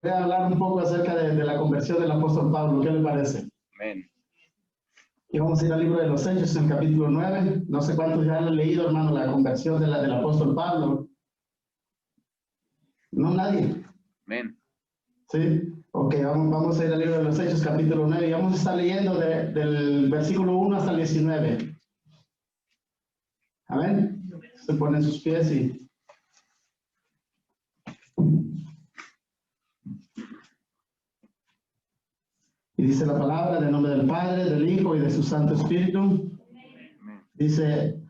Voy a hablar un poco acerca de la conversión del apóstol Pablo. ¿Qué le parece? Amén. Y vamos a ir al libro de los Hechos, en el capítulo 9. No sé cuántos ya han leído, hermano, la conversión del apóstol Pablo. ¿No? ¿Nadie? Amén. ¿Sí? Ok, vamos a ir al libro de los Hechos, capítulo 9. Y vamos a estar leyendo del versículo 1 hasta el 19. Amén. Se ponen sus pies y... Y dice la palabra, en nombre del Padre, del Hijo y de su Santo Espíritu. Dice,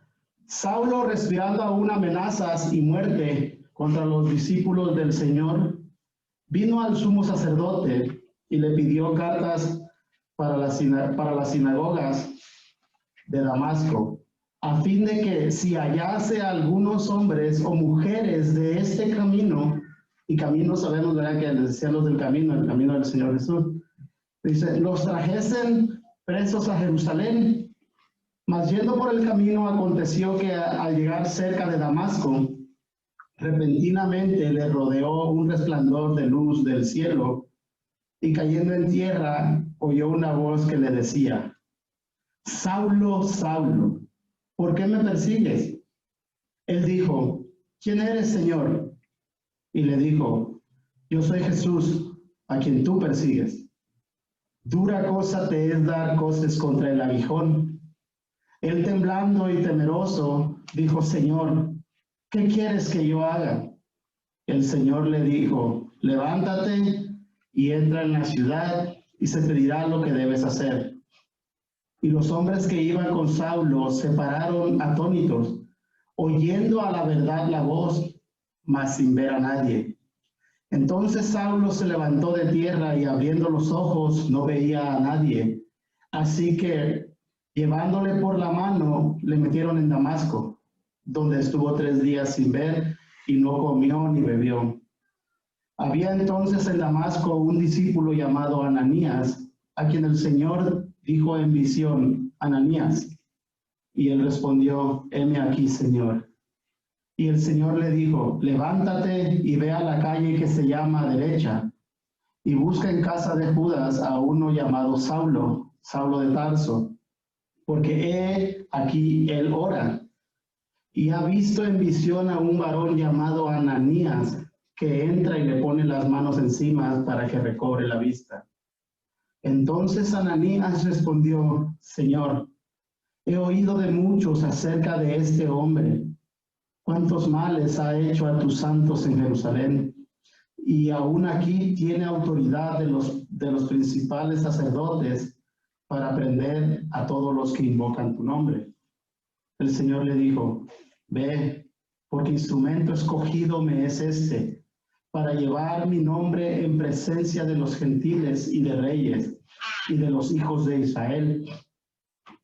Saulo, respirando aún amenazas y muerte contra los discípulos del Señor, vino al sumo sacerdote y le pidió cartas para las sinagogas de Damasco, a fin de que si hallase algunos hombres o mujeres de este camino, y camino sabemos, ¿verdad?, que les decían los del camino, el camino del Señor Jesús, dice, los trajesen presos a Jerusalén. Mas yendo por el camino, aconteció que al llegar cerca de Damasco, repentinamente le rodeó un resplandor de luz del cielo, y cayendo en tierra, oyó una voz que le decía, Saulo, Saulo, ¿por qué me persigues? Él dijo, ¿quién eres, Señor? Y le dijo, yo soy Jesús, a quien tú persigues. Dura cosa te es dar coces contra el aguijón. Él, temblando y temeroso, dijo, Señor, ¿qué quieres que yo haga? El Señor le dijo, levántate y entra en la ciudad y se te dirá lo que debes hacer. Y los hombres que iban con Saulo se pararon atónitos, oyendo a la verdad la voz, mas sin ver a nadie. Entonces Saulo se levantó de tierra y abriendo los ojos no veía a nadie. Así que, llevándole por la mano, le metieron en Damasco, donde estuvo 3 días sin ver y no comió ni bebió. Había entonces en Damasco un discípulo llamado Ananías, a quien el Señor dijo en visión, Ananías. Y él respondió, heme aquí, Señor. Y el Señor le dijo, levántate y ve a la calle que se llama Derecha, y busca en casa de Judas a uno llamado Saulo, Saulo de Tarso, porque he aquí él ora, y ha visto en visión a un varón llamado Ananías, que entra y le pone las manos encima para que recobre la vista. Entonces Ananías respondió, Señor, he oído de muchos acerca de este hombre, cuántos males ha hecho a tus santos en Jerusalén, y aún aquí tiene autoridad de los principales sacerdotes para prender a todos los que invocan tu nombre. El Señor le dijo, ve, porque instrumento escogido me es este, para llevar mi nombre en presencia de los gentiles y de reyes y de los hijos de Israel,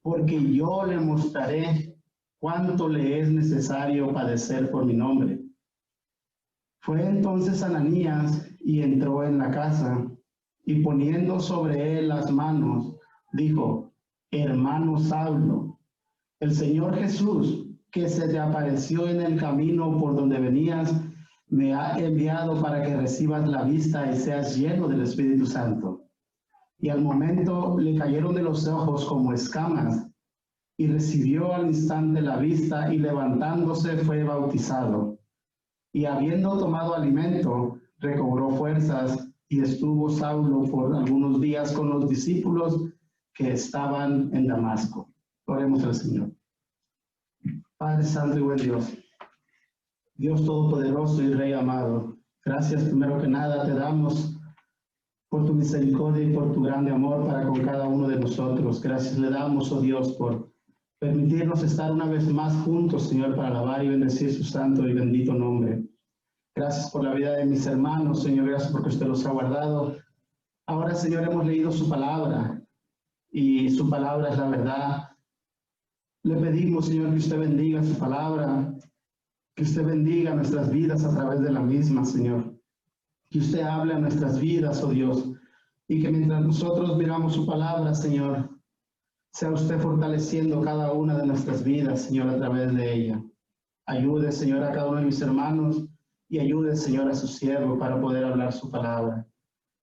porque yo le mostraré cuánto le es necesario padecer por mi nombre. Fue entonces Ananías y entró en la casa, y poniendo sobre él las manos, dijo, hermano Saulo, el Señor Jesús, que se te apareció en el camino por donde venías, me ha enviado para que recibas la vista y seas lleno del Espíritu Santo. Y al momento le cayeron de los ojos como escamas, y recibió al instante la vista, y levantándose fue bautizado. Y habiendo tomado alimento, recobró fuerzas, y estuvo Saulo por algunos días con los discípulos que estaban en Damasco. Oremos al Señor. Padre Santo y buen Dios, Dios Todopoderoso y Rey amado, gracias primero que nada te damos por tu misericordia y por tu grande amor para con cada uno de nosotros. Gracias le damos, oh Dios, por permitirnos estar una vez más juntos, Señor, para alabar y bendecir su santo y bendito nombre. Gracias por la vida de mis hermanos, Señor, gracias porque usted los ha guardado. Ahora, Señor, hemos leído su palabra y su palabra es la verdad. Le pedimos, Señor, que usted bendiga su palabra, que usted bendiga nuestras vidas a través de la misma, Señor. Que usted hable a nuestras vidas, oh Dios, y que mientras nosotros miramos su palabra, Señor, sea usted fortaleciendo cada una de nuestras vidas, Señor, a través de ella. Ayude, Señor, a cada uno de mis hermanos y ayude, Señor, a su siervo para poder hablar su palabra.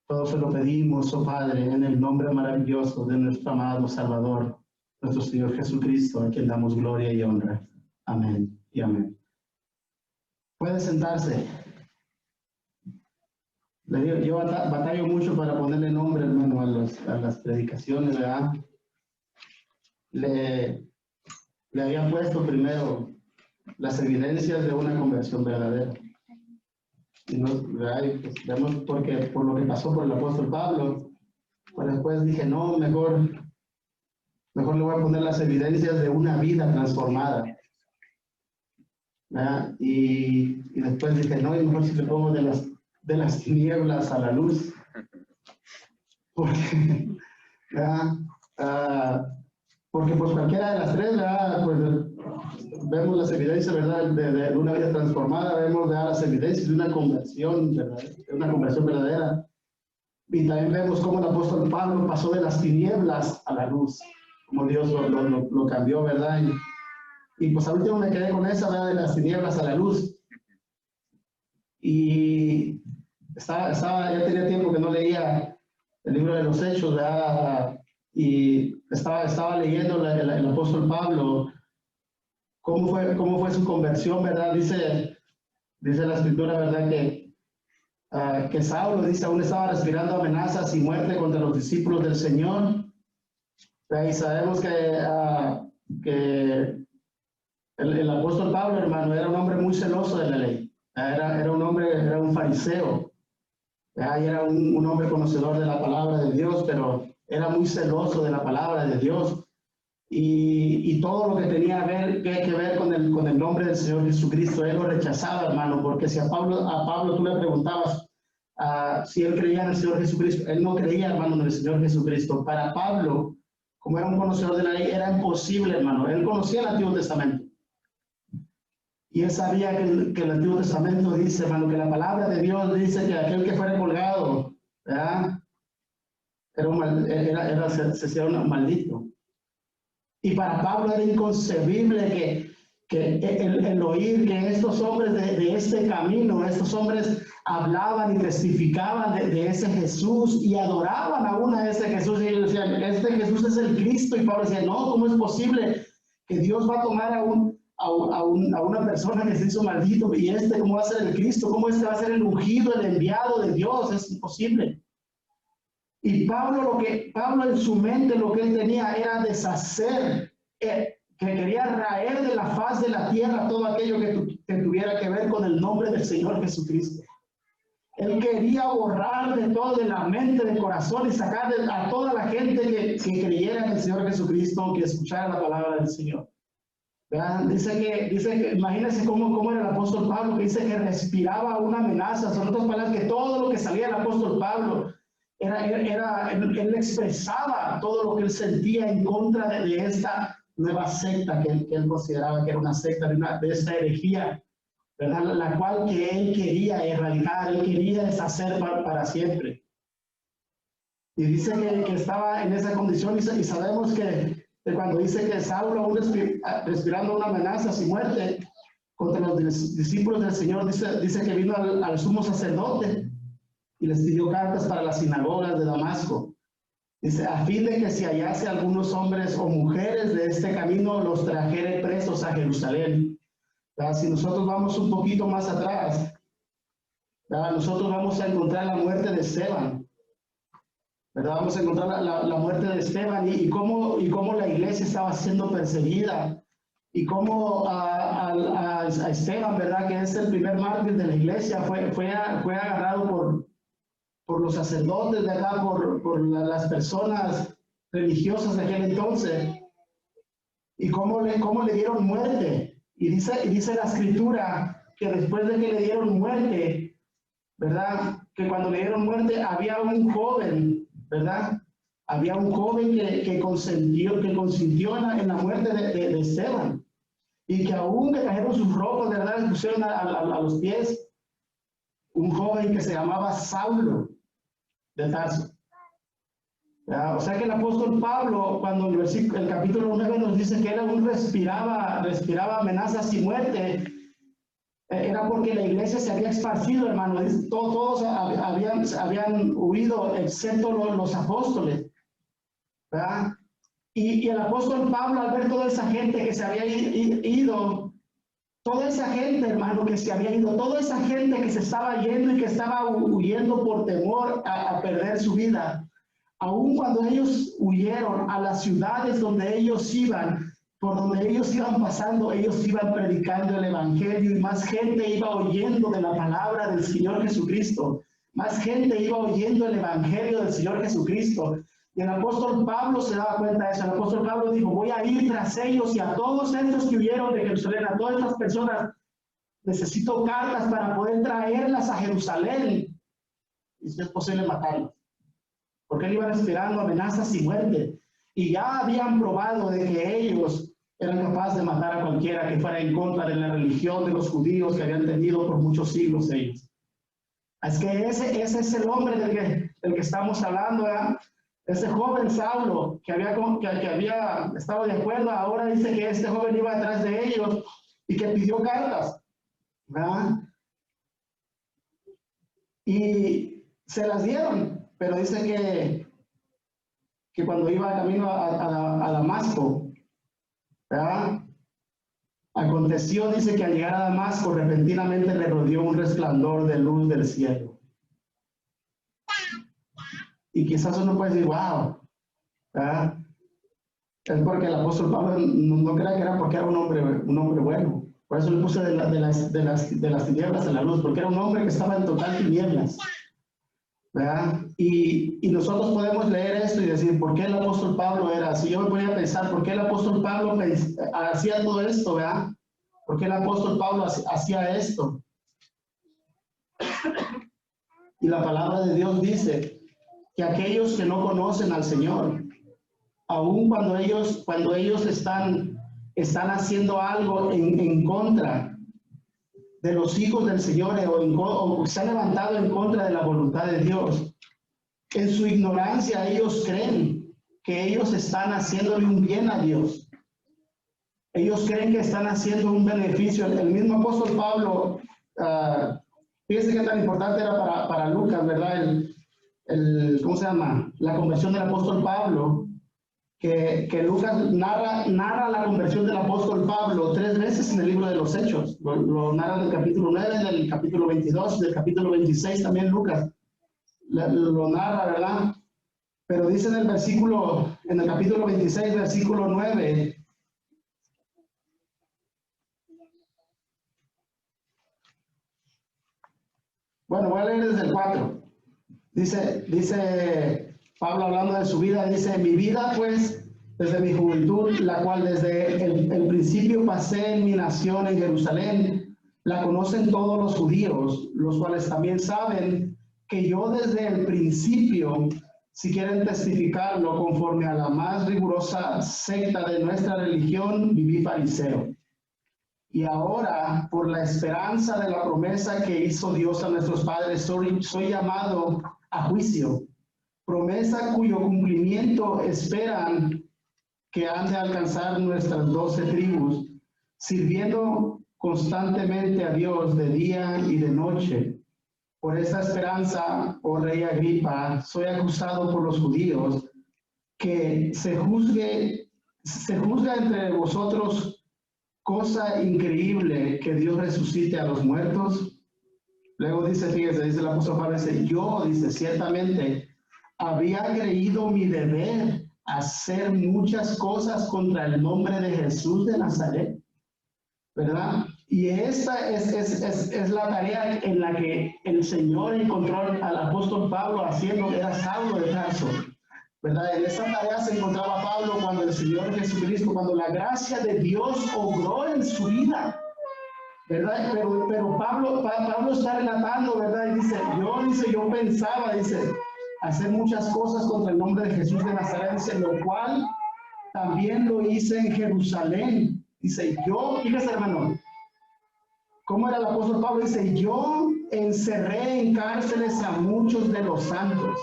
Todo se lo pedimos, oh Padre, en el nombre maravilloso de nuestro amado Salvador, nuestro Señor Jesucristo, a quien damos gloria y honra. Amén y amén. Puede sentarse. Le digo, yo batallo mucho para ponerle nombre, hermano, a las predicaciones, ¿verdad? Le había puesto primero las evidencias de una conversión verdadera. Y pues, vemos porque por lo que pasó por el apóstol Pablo, pues después dije, no, mejor le voy a poner las evidencias de una vida transformada. ¿Verdad? Y después dije, no, y mejor si le pongo de las tinieblas a la luz. Porque, porque pues cualquiera de las tres, ¿verdad? Pues vemos las evidencias, ¿verdad? De una vida transformada, vemos las evidencias de una conversión, ¿verdad? De una conversión verdadera. Y también vemos cómo el apóstol Pablo pasó de las tinieblas a la luz, como Dios lo cambió, ¿verdad? Y pues al último me quedé con esa, ¿verdad? De las tinieblas a la luz. Y ya tenía tiempo que no leía el libro de los Hechos, ¿verdad? Y estaba leyendo el apóstol Pablo, cómo fue su conversión, ¿verdad? Dice la escritura, ¿verdad? Que Saulo, dice, aún estaba respirando amenazas y muerte contra los discípulos del Señor. Y sabemos que el apóstol Pablo, hermano, era un hombre muy celoso de la ley. Era un fariseo. Y era un hombre conocedor de la palabra de Dios, pero era muy celoso de la palabra de Dios. Y todo lo que tenía que ver con el nombre del Señor Jesucristo, él lo rechazaba, hermano, porque si a Pablo tú le preguntabas si él creía en el Señor Jesucristo, él no creía, hermano, en el Señor Jesucristo. Para Pablo, como era un conocedor de la ley, era imposible, hermano. Él conocía el Antiguo Testamento. Y él sabía que el Antiguo Testamento dice, hermano, que la palabra de Dios dice que aquel que fuera colgado, ¿verdad? Se hacía un maldito. Y para Pablo era inconcebible que el oír que estos hombres de este camino, estos hombres hablaban y testificaban de ese Jesús y adoraban aún a ese Jesús. Y ellos decían, este Jesús es el Cristo. Y Pablo decía, no, ¿cómo es posible que Dios va a tomar a una persona que se hizo maldito y cómo va a ser el Cristo? ¿Cómo va a ser el ungido, el enviado de Dios? Es imposible. Y Pablo en su mente lo que él tenía era deshacer, que quería raer de la faz de la tierra todo aquello que tuviera que ver con el nombre del Señor Jesucristo. Él quería borrar de la mente, del corazón y sacar a toda la gente que creyera en el Señor Jesucristo, que escuchara la palabra del Señor. ¿Verdad? Dice que imagínense cómo era el apóstol Pablo, que dice que respiraba una amenaza. Son otras palabras, que todo lo que salía del apóstol Pablo él expresaba todo lo que él sentía en contra de esta nueva secta que él consideraba que era una secta de esta herejía, ¿verdad? La cual que él quería erradicar, él quería deshacer para siempre. Y dice que estaba en esa condición y sabemos que cuando dice que Saulo aún respirando una amenaza sin muerte contra los discípulos del Señor, dice que vino al sumo sacerdote y les pidió cartas para las sinagogas de Damasco. Dice, a fin de que si hallase algunos hombres o mujeres de este camino, los trajere presos a Jerusalén. ¿Verdad? Si nosotros vamos un poquito más atrás, ¿verdad? Nosotros vamos a encontrar la muerte de Esteban. ¿Verdad? Vamos a encontrar la muerte de Esteban y cómo la iglesia estaba siendo perseguida. Y cómo a Esteban, ¿verdad? Que es el primer mártir de la iglesia, fue agarrado por los sacerdotes, ¿verdad? Por las personas religiosas de aquel entonces, y cómo le dieron muerte. Y dice la escritura que después de que le dieron muerte, ¿verdad? Que cuando le dieron muerte había un joven, ¿verdad? Había un joven que consintió en la muerte de Esteban, y que aún le trajeron sus ropas, ¿verdad? Le pusieron a los pies. Un joven que se llamaba Saulo de Tarso. O sea que el apóstol Pablo, cuando el capítulo 9 nos dice que él aún respiraba amenazas y muerte, era porque la iglesia se había esparcido, hermano. Todos habían huido, excepto los apóstoles, ¿verdad? Y el apóstol Pablo, al ver toda esa gente que se había ido, toda esa gente, hermano, que se había ido, toda esa gente que se estaba yendo y que estaba huyendo por temor a perder su vida, aun cuando ellos huyeron a las ciudades donde ellos iban, por donde ellos iban pasando, ellos iban predicando el evangelio y más gente iba oyendo de la palabra del Señor Jesucristo. Más gente iba oyendo el evangelio del Señor Jesucristo. Y el apóstol Pablo se daba cuenta de eso. El apóstol Pablo dijo, voy a ir tras ellos y a todos estos que huyeron de Jerusalén, a todas estas personas, necesito cartas para poder traerlas a Jerusalén. Y si es posible matarlos. Porque él iban esperando amenazas y muerte. Y ya habían probado de que ellos eran capaces de matar a cualquiera que fuera en contra de la religión de los judíos que habían tenido por muchos siglos ellos. Es que ese es el hombre del que estamos hablando, ¿verdad? Ese joven Saulo que había estado de acuerdo, ahora dice que este joven iba detrás de ellos y que pidió cartas, ¿verdad? Y se las dieron, pero dice que cuando iba camino a Damasco, ¿verdad? Aconteció, dice que al llegar a Damasco repentinamente le rodeó un resplandor de luz del cielo. Y quizás uno puede decir, wow, ¿verdad? Es porque el apóstol Pablo no crea que era porque era un hombre bueno. Por eso le puse de las tinieblas a la luz, porque era un hombre que estaba en total tinieblas, ¿verdad? Y nosotros podemos leer esto y decir, ¿por qué el apóstol Pablo era así? Yo me ponía a pensar, ¿por qué el apóstol Pablo hacía todo esto, ¿verdad? ¿Por qué el apóstol Pablo hacía esto? Y la palabra de Dios dice que aquellos que no conocen al Señor, aun cuando ellos están haciendo algo en contra de los hijos del Señor o se han levantado en contra de la voluntad de Dios, en su ignorancia ellos creen que ellos están haciéndole un bien a Dios. Ellos creen que están haciendo un beneficio. El mismo apóstol Pablo, fíjense qué tan importante era para Lucas, ¿verdad? ¿Cómo se llama? La conversión del apóstol Pablo, que Lucas narra la conversión del apóstol Pablo 3 veces en el libro de los Hechos. Lo narra del capítulo 9, del capítulo 22, del capítulo 26 también Lucas lo narra, ¿verdad? Pero dice en el capítulo 26, versículo 9, bueno, voy a leer desde el 4. Dice Pablo hablando de su vida, dice, mi vida pues desde mi juventud, la cual desde el principio pasé en mi nación en Jerusalén, la conocen todos los judíos, los cuales también saben que yo desde el principio, si quieren testificarlo, conforme a la más rigurosa secta de nuestra religión, viví fariseo. Y ahora, por la esperanza de la promesa que hizo Dios a nuestros padres, soy llamado a juicio. Promesa cuyo cumplimiento esperan que han de alcanzar nuestras 12 tribus, sirviendo constantemente a Dios de día y de noche. Por esta esperanza, oh rey Agripa, soy acusado por los judíos, que se juzga entre vosotros cosa increíble que Dios resucite a los muertos. Luego dice, fíjese, dice el apóstol Pablo, dice, ciertamente había creído mi deber hacer muchas cosas contra el nombre de Jesús de Nazaret, ¿verdad? Y esta es la tarea en la que el Señor encontró al apóstol Pablo haciendo, era Saulo de Tarso, ¿verdad? En esa tarea se encontraba Pablo cuando el Señor Jesucristo, cuando la gracia de Dios obró en su vida, ¿verdad? Pero Pablo está relatando, ¿verdad? Y dice, yo pensaba, hacer muchas cosas contra el nombre de Jesús de Nazaret, dice, lo cual también lo hice en Jerusalén. Dice, fíjese, hermano, ¿cómo era el apóstol Pablo? Dice, yo encerré en cárceles a muchos de los santos,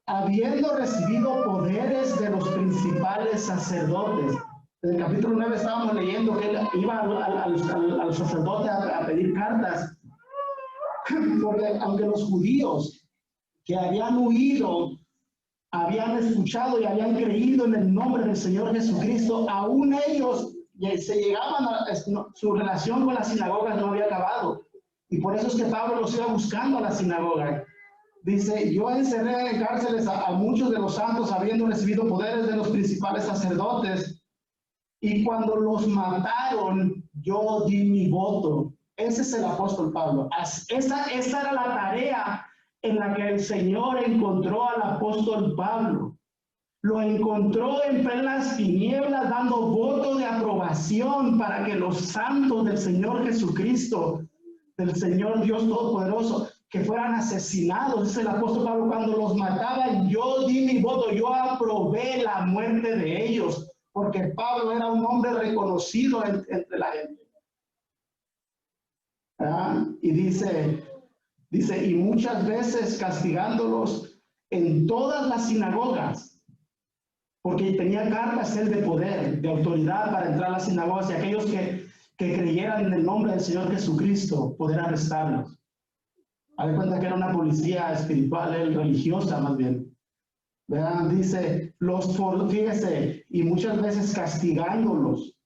habiendo recibido poderes de los principales sacerdotes. En el capítulo 9 estábamos leyendo que él iba al sacerdote a pedir cartas, porque aunque los judíos que habían huido, habían escuchado y habían creído en el nombre del Señor Jesucristo, aún ellos se llegaban su relación con las sinagogas no había acabado. Y por eso es que Pablo los iba buscando a la sinagoga. Dice, yo encerré en cárceles a muchos de los santos, habiendo recibido poderes de los principales sacerdotes. Y cuando los mataron, yo di mi voto. Ese es el apóstol Pablo. Esa era la tarea en la que el Señor encontró al apóstol Pablo. Lo encontró en plenas tinieblas, dando voto de aprobación para que los santos del Señor Jesucristo, del Señor Dios Todopoderoso, que fueran asesinados. Es el apóstol Pablo, cuando los mataban, yo di mi voto, yo aprobé la muerte de ellos, porque Pablo era un hombre reconocido entre la gente. Y dice, y muchas veces castigándolos en todas las sinagogas, porque tenía cartas él de poder, de autoridad para entrar a las sinagogas, y aquellos que creyeran en el nombre del Señor Jesucristo, poder arrestarlos. Haz de cuenta que era una policía espiritual, religiosa más bien. ¿Verdad? Dice, fíjese, y muchas veces castigándolos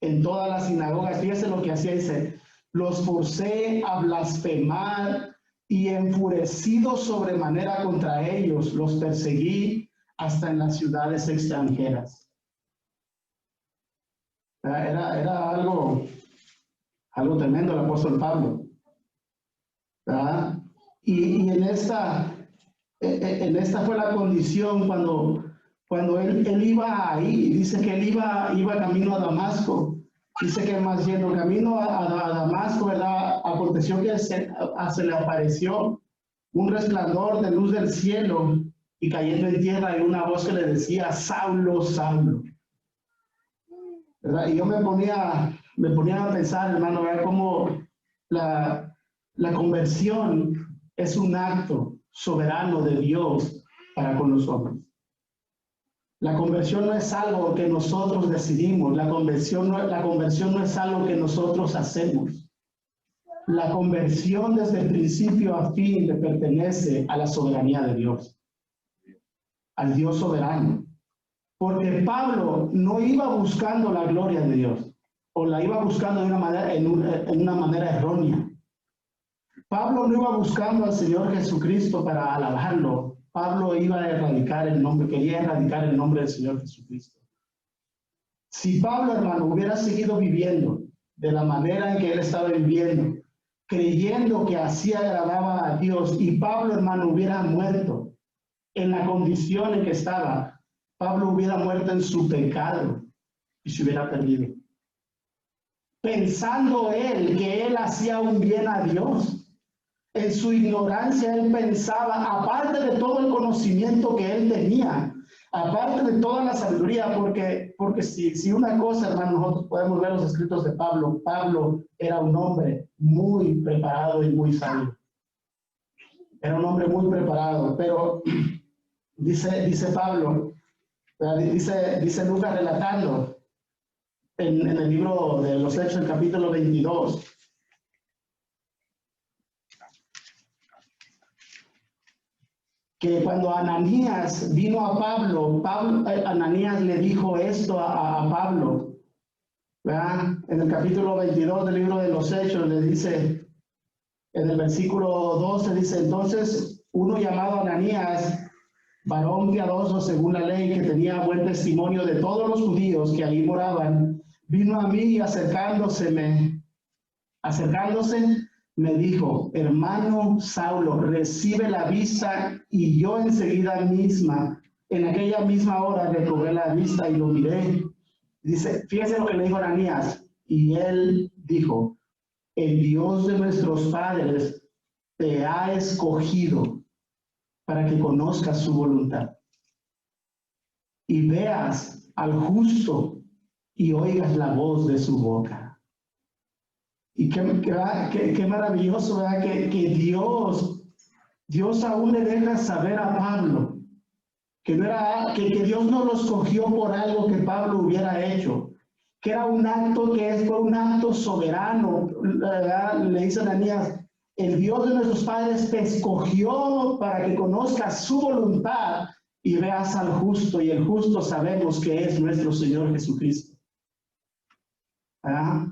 en todas las sinagogas. Fíjese lo que hacía, dice, los forcé a blasfemar y enfurecido sobremanera contra ellos, los perseguí hasta en las ciudades extranjeras. Era algo tremendo el apóstol Pablo. ¿Verdad? Y en esta fue la condición cuando él iba ahí. Dice que él iba camino a Damasco. Dice que más yendo camino a Damasco, ¿verdad? Aconteció que se le apareció un resplandor de luz del cielo, y cayendo en tierra y una voz que le decía, Saulo, Saulo. ¿Verdad? Y yo me ponía a pensar, hermano, ¿verdad? Cómo la conversión es un acto soberano de Dios para con los hombres. La conversión no es algo que nosotros decidimos, la conversión no es algo que nosotros hacemos. La conversión desde el principio a fin le pertenece a la soberanía de Dios, al Dios soberano. Porque Pablo no iba buscando la gloria de Dios, o la iba buscando de una manera, en una manera errónea. Pablo no iba buscando al Señor Jesucristo para alabarlo. Pablo iba a quería erradicar el nombre del Señor Jesucristo. Si Pablo, hermano, hubiera seguido viviendo de la manera en que él estaba viviendo, creyendo que así agradaba a Dios, y Pablo, hermano, hubiera muerto en la condición en que estaba, Pablo hubiera muerto en su pecado y se hubiera perdido. Pensando él que él hacía un bien a Dios. En su ignorancia él pensaba, aparte de todo el conocimiento que él tenía, aparte de toda la sabiduría, porque si una cosa, hermano, nosotros podemos ver los escritos de Pablo. Pablo era un hombre muy preparado y muy sabio. Era un hombre muy preparado, pero dice Pablo, dice Lucas relatando en el libro de los Hechos, el capítulo 22, que cuando Ananías vino a Pablo, Ananías le dijo esto a Pablo, ¿verdad? En el capítulo 22 del libro de los Hechos le dice, en el versículo 12 dice, entonces uno llamado Ananías, varón piadoso según la ley, que tenía buen testimonio de todos los judíos que ahí moraban, vino a mí y acercándose me dijo, hermano Saulo, recibe la vista. Y yo enseguida misma, en aquella misma hora, recobré la vista y lo miré. Dice, fíjese lo que le dijo Ananías. Y él dijo, el Dios de nuestros padres te ha escogido para que conozcas su voluntad y veas al justo y oigas la voz de su boca. Y qué maravilloso, ¿verdad? Que Dios aún le deja saber a Pablo que Dios no lo escogió por algo que Pablo hubiera hecho, que era un acto fue un acto soberano, ¿verdad? Le dice Ananías, el Dios de nuestros padres te escogió para que conozcas su voluntad y veas al justo, y el justo sabemos que es nuestro Señor Jesucristo. ¿Ah?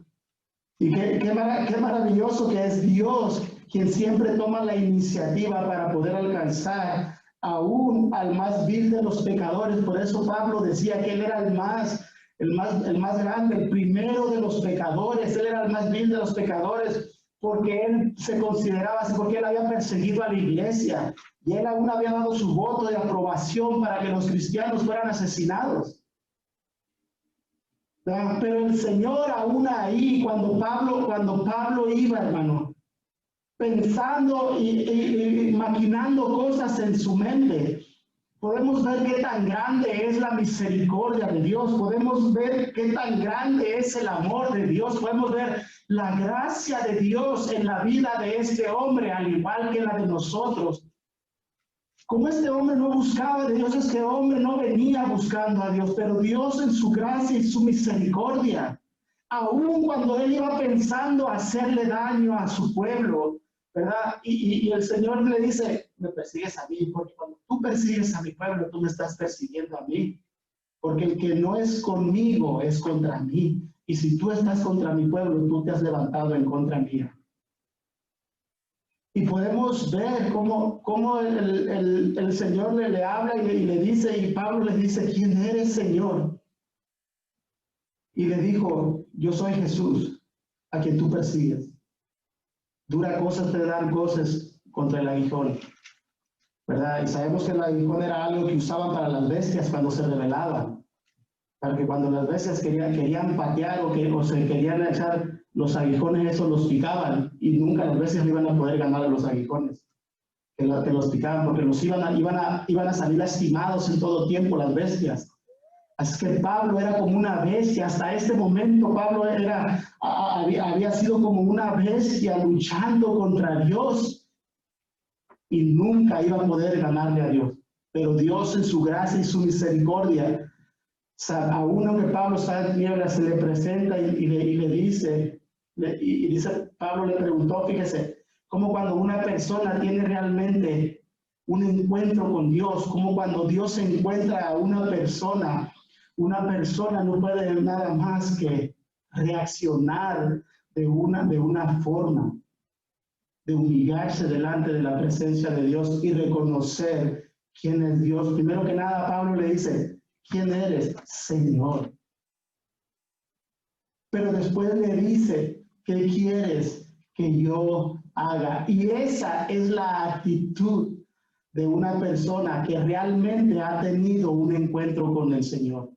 Y qué maravilloso que es Dios quien siempre toma la iniciativa para poder alcanzar aún al más vil de los pecadores. Por eso Pablo decía que él era el más grande, el primero de los pecadores. Él era el más vil de los pecadores porque él se consideraba así, porque él había perseguido a la iglesia y él aún había dado su voto de aprobación para que los cristianos fueran asesinados. Pero el Señor aún ahí, cuando Pablo iba, hermano, pensando y maquinando cosas en su mente, podemos ver qué tan grande es la misericordia de Dios, podemos ver qué tan grande es el amor de Dios, podemos ver la gracia de Dios en la vida de este hombre, al igual que la de nosotros. Como este hombre no buscaba de Dios, este hombre no venía buscando a Dios, pero Dios en su gracia y su misericordia, aun cuando él iba pensando hacerle daño a su pueblo, ¿verdad? Y el Señor le dice, me persigues a mí, porque cuando tú persigues a mi pueblo, tú me estás persiguiendo a mí, porque el que no es conmigo es contra mí, y si tú estás contra mi pueblo, tú te has levantado en contra mía. Y podemos ver cómo el Señor le habla y le dice, y Pablo le dice, ¿quién eres, Señor? Y le dijo, yo soy Jesús, a quien tú persigues. Dura cosas te dan cosas contra el aguijón, ¿verdad? Y sabemos que el aguijón era algo que usaban para las bestias cuando se rebelaban, para que cuando las bestias querían patear o se querían echar los aguijones, esos los picaban, y nunca las bestias iban a poder ganar a los aguijones que los picaban, porque iban a salir lastimados en todo tiempo las bestias. Así que Pablo era como una bestia. Hasta este momento Pablo había sido como una bestia luchando contra Dios y nunca iba a poder ganarle a Dios. Pero Dios en su gracia y su misericordia, a uno que Pablo está en tinieblas, se le presenta y le dice, Pablo le preguntó, fíjese, como cuando una persona tiene realmente un encuentro con Dios, como cuando Dios encuentra a una persona no puede nada más que reaccionar de una forma, de humillarse delante de la presencia de Dios y reconocer quién es Dios. Primero que nada, Pablo le dice, ¿quién eres? Señor. Pero después le dice, ¿qué quieres que yo haga? Y esa es la actitud de una persona que realmente ha tenido un encuentro con el Señor.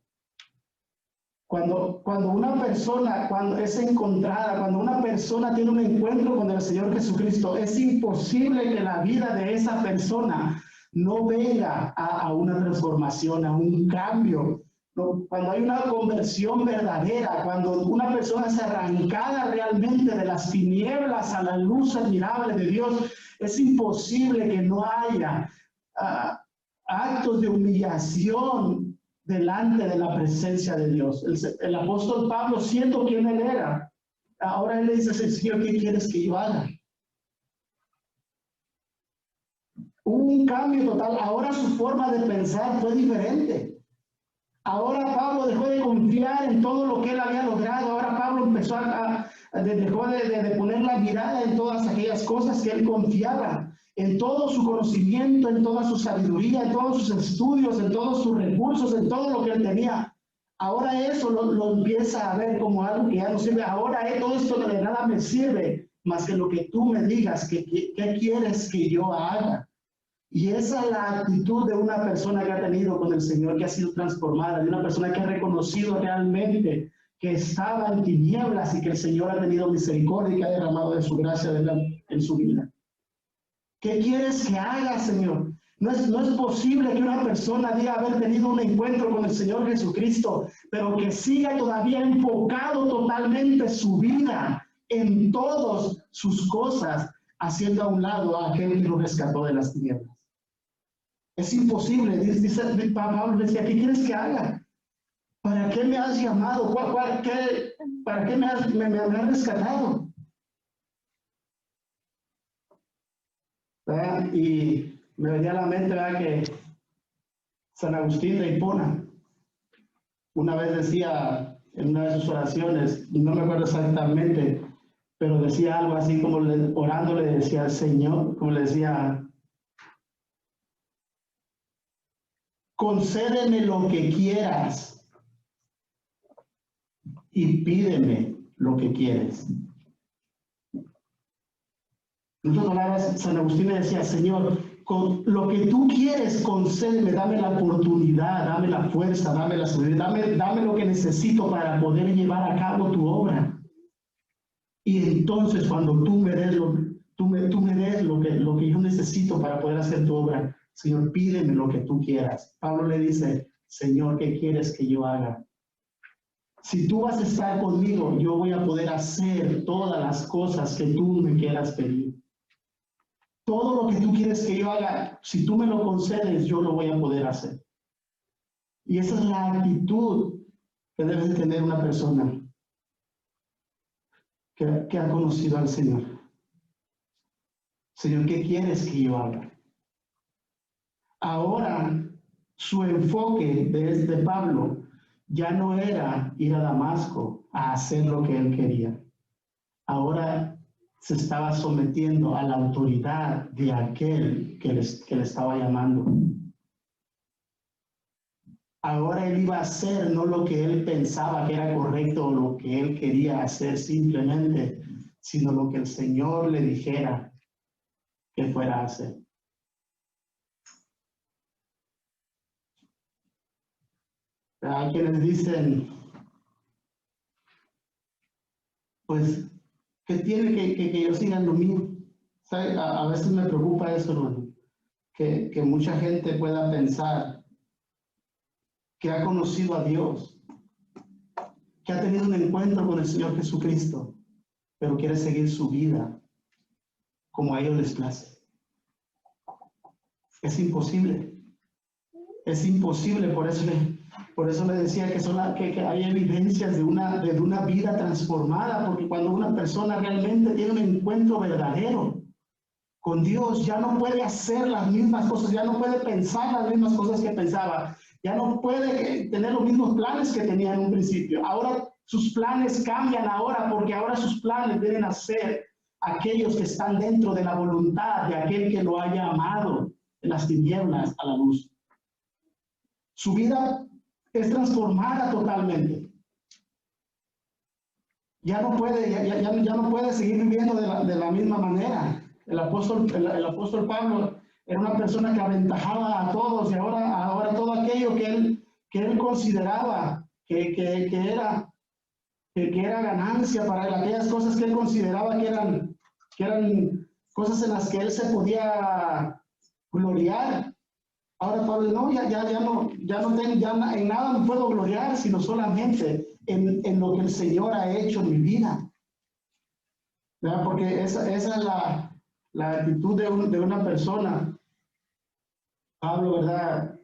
Cuando una persona es encontrada, cuando una persona tiene un encuentro con el Señor Jesucristo, es imposible que la vida de esa persona no venga a una transformación, a un cambio. Cuando hay una conversión verdadera, cuando una persona es arrancada realmente de las tinieblas a la luz admirable de Dios, es imposible que no haya actos de humillación delante de la presencia de Dios. El apóstol Pablo, siendo quien él era, ahora él le dice, Señor, ¿qué quieres que yo haga? Hubo un cambio total. Ahora su forma de pensar fue diferente. Ahora Pablo dejó de confiar en todo lo que él había logrado. Ahora Pablo empezó dejó de poner la mirada en todas aquellas cosas que él confiaba, en todo su conocimiento, en toda su sabiduría, en todos sus estudios, en todos sus recursos, en todo lo que él tenía. Ahora eso lo empieza a ver como algo que ya no sirve. Ahora todo esto de nada me sirve más que lo que tú me digas, ¿qué quieres que yo haga? Y esa es la actitud de una persona que ha tenido con el Señor, que ha sido transformada, de una persona que ha reconocido realmente que estaba en tinieblas y que el Señor ha tenido misericordia y que ha derramado de su gracia en su vida. ¿Qué quieres que haga, Señor? No es posible que una persona diga haber tenido un encuentro con el Señor Jesucristo, pero que siga todavía enfocado totalmente su vida en todas sus cosas, haciendo a un lado a aquel que lo rescató de las tinieblas. Es imposible. Dice Pablo, decía, ¿qué quieres que haga? ¿para qué me has llamado? ¿Para qué me has rescatado? ¿Verdad? Y me venía a la mente, ¿verdad?, que San Agustín de Hipona una vez decía en una de sus oraciones, no me acuerdo exactamente, pero decía algo así como orando le decía al Señor, como le decía, concédeme lo que quieras y pídeme lo que quieres. En otras palabras, San Agustín le decía, Señor, con lo que tú quieres, concédeme, dame la oportunidad, dame la fuerza, dame la sabiduría, dame lo que necesito para poder llevar a cabo tu obra. Y entonces cuando tú me des lo que yo necesito para poder hacer tu obra, Señor, pídeme lo que tú quieras. Pablo le dice, Señor, ¿qué quieres que yo haga? Si tú vas a estar conmigo, yo voy a poder hacer todas las cosas que tú me quieras pedir. Todo lo que tú quieres que yo haga, si tú me lo concedes, yo lo voy a poder hacer. Y esa es la actitud que debe tener una persona que ha conocido al Señor. Señor, ¿qué quieres que yo haga? Ahora, su enfoque de Pablo ya no era ir a Damasco a hacer lo que él quería. Ahora se estaba sometiendo a la autoridad de aquel que le estaba llamando. Ahora él iba a hacer no lo que él pensaba que era correcto o lo que él quería hacer simplemente, sino lo que el Señor le dijera que fuera a hacer. Hay quienes dicen, pues, que tiene que yo siga lo mío. ¿Sabe? A veces me preocupa eso, hermano, que mucha gente pueda pensar que ha conocido a Dios, que ha tenido un encuentro con el Señor Jesucristo, pero quiere seguir su vida como a ellos les place. Es imposible. Es imposible, por eso le decía que hay evidencias de una vida transformada, porque cuando una persona realmente tiene un encuentro verdadero con Dios, ya no puede hacer las mismas cosas, ya no puede pensar las mismas cosas que pensaba, ya no puede tener los mismos planes que tenía en un principio. Ahora sus planes cambian ahora, porque ahora sus planes deben ser aquellos que están dentro de la voluntad de aquel que lo haya amado de las tinieblas a la luz. Su vida es transformada totalmente. Ya no puede seguir viviendo de la misma manera. El apóstol Pablo era una persona que aventajaba a todos, y ahora todo aquello que él consideraba que era ganancia para él, aquellas cosas que él consideraba que eran cosas en las que él se podía gloriar. Ahora Pablo, no, en nada me puedo gloriar, sino solamente en lo que el Señor ha hecho en mi vida. ¿Verdad? Porque esa es la actitud de una persona. Pablo, ¿verdad?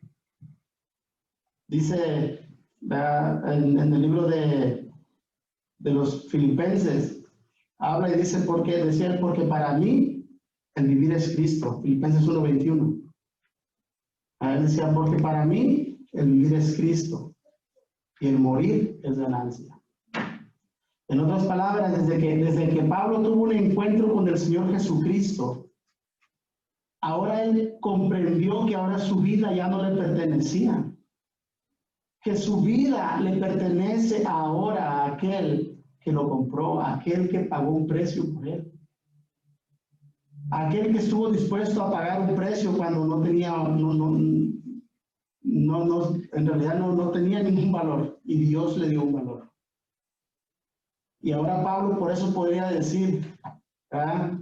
Dice, ¿verdad?, en el libro de los Filipenses, habla y dice, porque para mí el vivir es Cristo. Filipenses 1:21. A él decía, porque para mí el vivir es Cristo y el morir es ganancia. En otras palabras, desde que Pablo tuvo un encuentro con el Señor Jesucristo, ahora él comprendió que ahora su vida ya no le pertenecía, que su vida le pertenece ahora a aquel que lo compró, a aquel que pagó un precio por él, a aquel que estuvo dispuesto a pagar un precio cuando no tenía, en realidad no tenía ningún valor, y Dios le dio un valor. Y ahora Pablo por eso podría decir, ¿verdad?,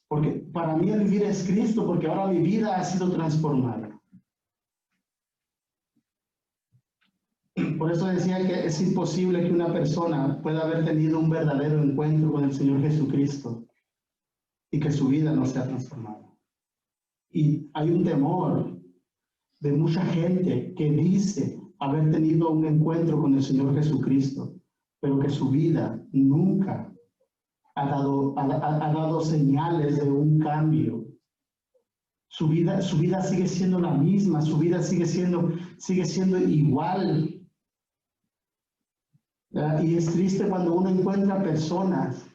porque para mí el vivir es Cristo, porque ahora mi vida ha sido transformada. Por eso decía que es imposible que una persona pueda haber tenido un verdadero encuentro con el Señor Jesucristo y que su vida no sea transformada. Y hay un temor de mucha gente que dice haber tenido un encuentro con el Señor Jesucristo, pero que su vida nunca ha dado señales de un cambio. Su vida sigue siendo la misma, su vida sigue siendo igual. Y es triste cuando uno encuentra personas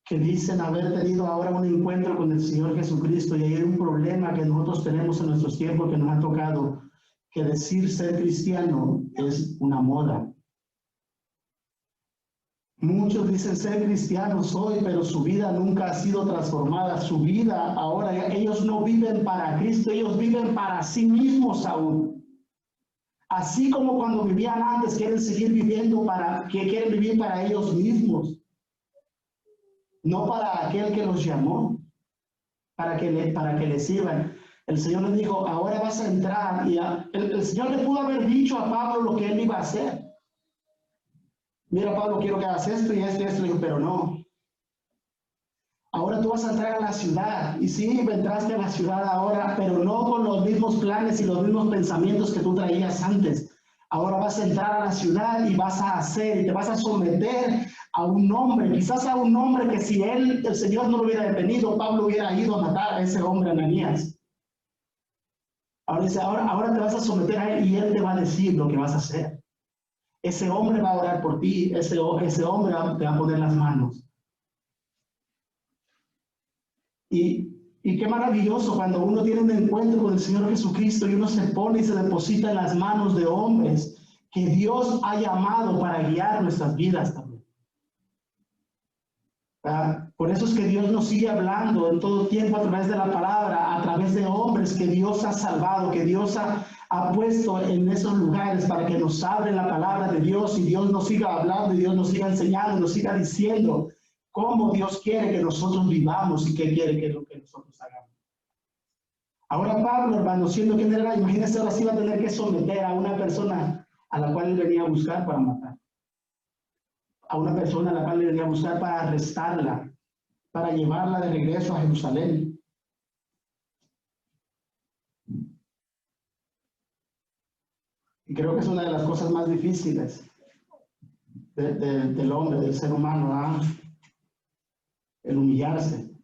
que dicen haber tenido ahora un encuentro con el Señor Jesucristo, y hay un problema que nosotros tenemos en nuestros tiempos que nos ha tocado, que decir ser cristiano es una moda. Muchos dicen ser cristianos hoy, pero su vida nunca ha sido transformada. Su vida ahora, ellos no viven para Cristo, ellos viven para sí mismos aún. Así como cuando vivían antes, quieren seguir viviendo quieren vivir para ellos mismos. No para aquel que los llamó, para que le sirvan. El Señor le dijo, ahora vas a entrar. Y el Señor le pudo haber dicho a Pablo lo que él iba a hacer. Mira, Pablo, quiero que hagas esto y esto y esto. Le dijo, pero no. Ahora tú vas a entrar a la ciudad. Y sí, entraste a la ciudad ahora, pero no con los mismos planes y los mismos pensamientos que tú traías antes. Ahora vas a entrar a la ciudad y vas a hacer y te vas a someter a un hombre, quizás a un hombre que si el Señor no lo hubiera detenido, Pablo hubiera ido a matar a ese hombre, Ananías. Ahora dice, ahora te vas a someter a él y él te va a decir lo que vas a hacer. Ese hombre va a orar por ti, ese hombre te va a poner las manos. Y qué maravilloso cuando uno tiene un encuentro con el Señor Jesucristo y uno se pone y se deposita en las manos de hombres que Dios ha llamado para guiar nuestras vidas también. Por eso es que Dios nos sigue hablando en todo tiempo a través de la palabra, a través de hombres que Dios ha salvado, que Dios ha puesto en esos lugares para que nos abren la palabra de Dios y Dios nos siga hablando y Dios nos siga enseñando, nos siga diciendo cómo Dios quiere que nosotros vivamos y qué quiere que lo que nosotros hagamos. Ahora Pablo, hermano, siendo quien era, imagínense, ahora sí va a tener que someter a una persona a la cual él venía a buscar para matar. A una persona a la cual le venía a buscar para arrestarla, para llevarla de regreso a Jerusalén. Y creo que es una de las cosas más difíciles del hombre, del ser humano, ¿ah? El humillarse.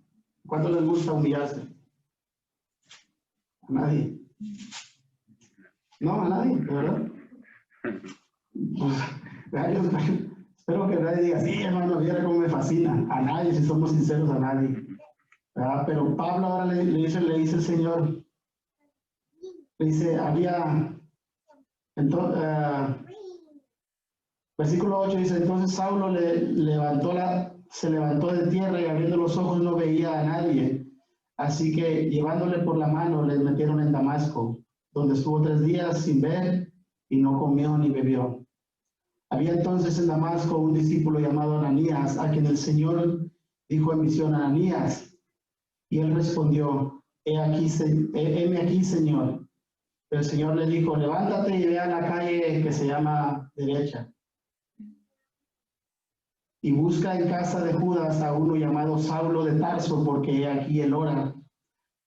¿Cuánto les gusta humillarse? A nadie. No, a nadie, ¿verdad? Espero que nadie diga, sí, hermano, viera cómo me fascina. A nadie, si somos sinceros, a nadie. ¿Verdad? Pero Pablo ahora le dice el Señor, le dice, versículo 8 dice, entonces Saulo se levantó de tierra y abriendo los ojos no veía a nadie. Así que llevándole por la mano le metieron en Damasco, donde estuvo 3 días sin ver y no comió ni bebió. Había entonces en Damasco un discípulo llamado Ananías, a quien el Señor dijo en visión, Ananías. Y él respondió, heme aquí, Señor. Pero el Señor le dijo, levántate y ve a la calle que se llama derecha. Y busca en casa de Judas a uno llamado Saulo de Tarso, porque aquí él ora.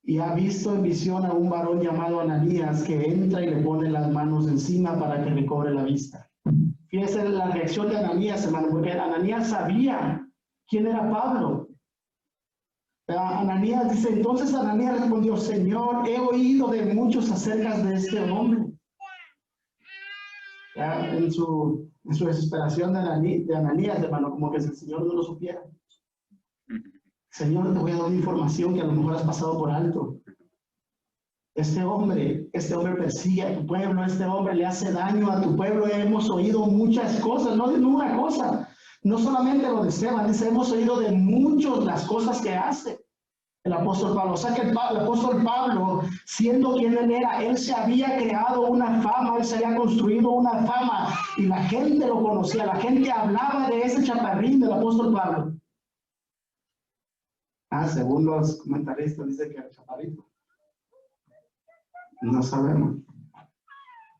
Y ha visto en visión a un varón llamado Ananías que entra y le pone las manos encima para que recobre la vista. Fíjense la reacción de Ananías, hermano, porque Ananías sabía quién era Pablo. Ananías dice, entonces Ananías respondió, Señor, he oído de muchos acerca de este hombre. En su desesperación de Ananías, hermano, como que si el Señor no lo supiera. Señor, te voy a dar una información que a lo mejor has pasado por alto. Este hombre persigue a tu pueblo, este hombre le hace daño a tu pueblo. Hemos oído muchas cosas, no de una cosa, no solamente lo de Esteban, dice, hemos oído de muchos las cosas que hace el apóstol Pablo. O sea que el apóstol Pablo, siendo quien él era, él se había creado una fama, él se había construido una fama y la gente lo conocía, la gente hablaba de ese chaparrín del apóstol Pablo. Según los comentaristas dice que era chaparrito. No sabemos.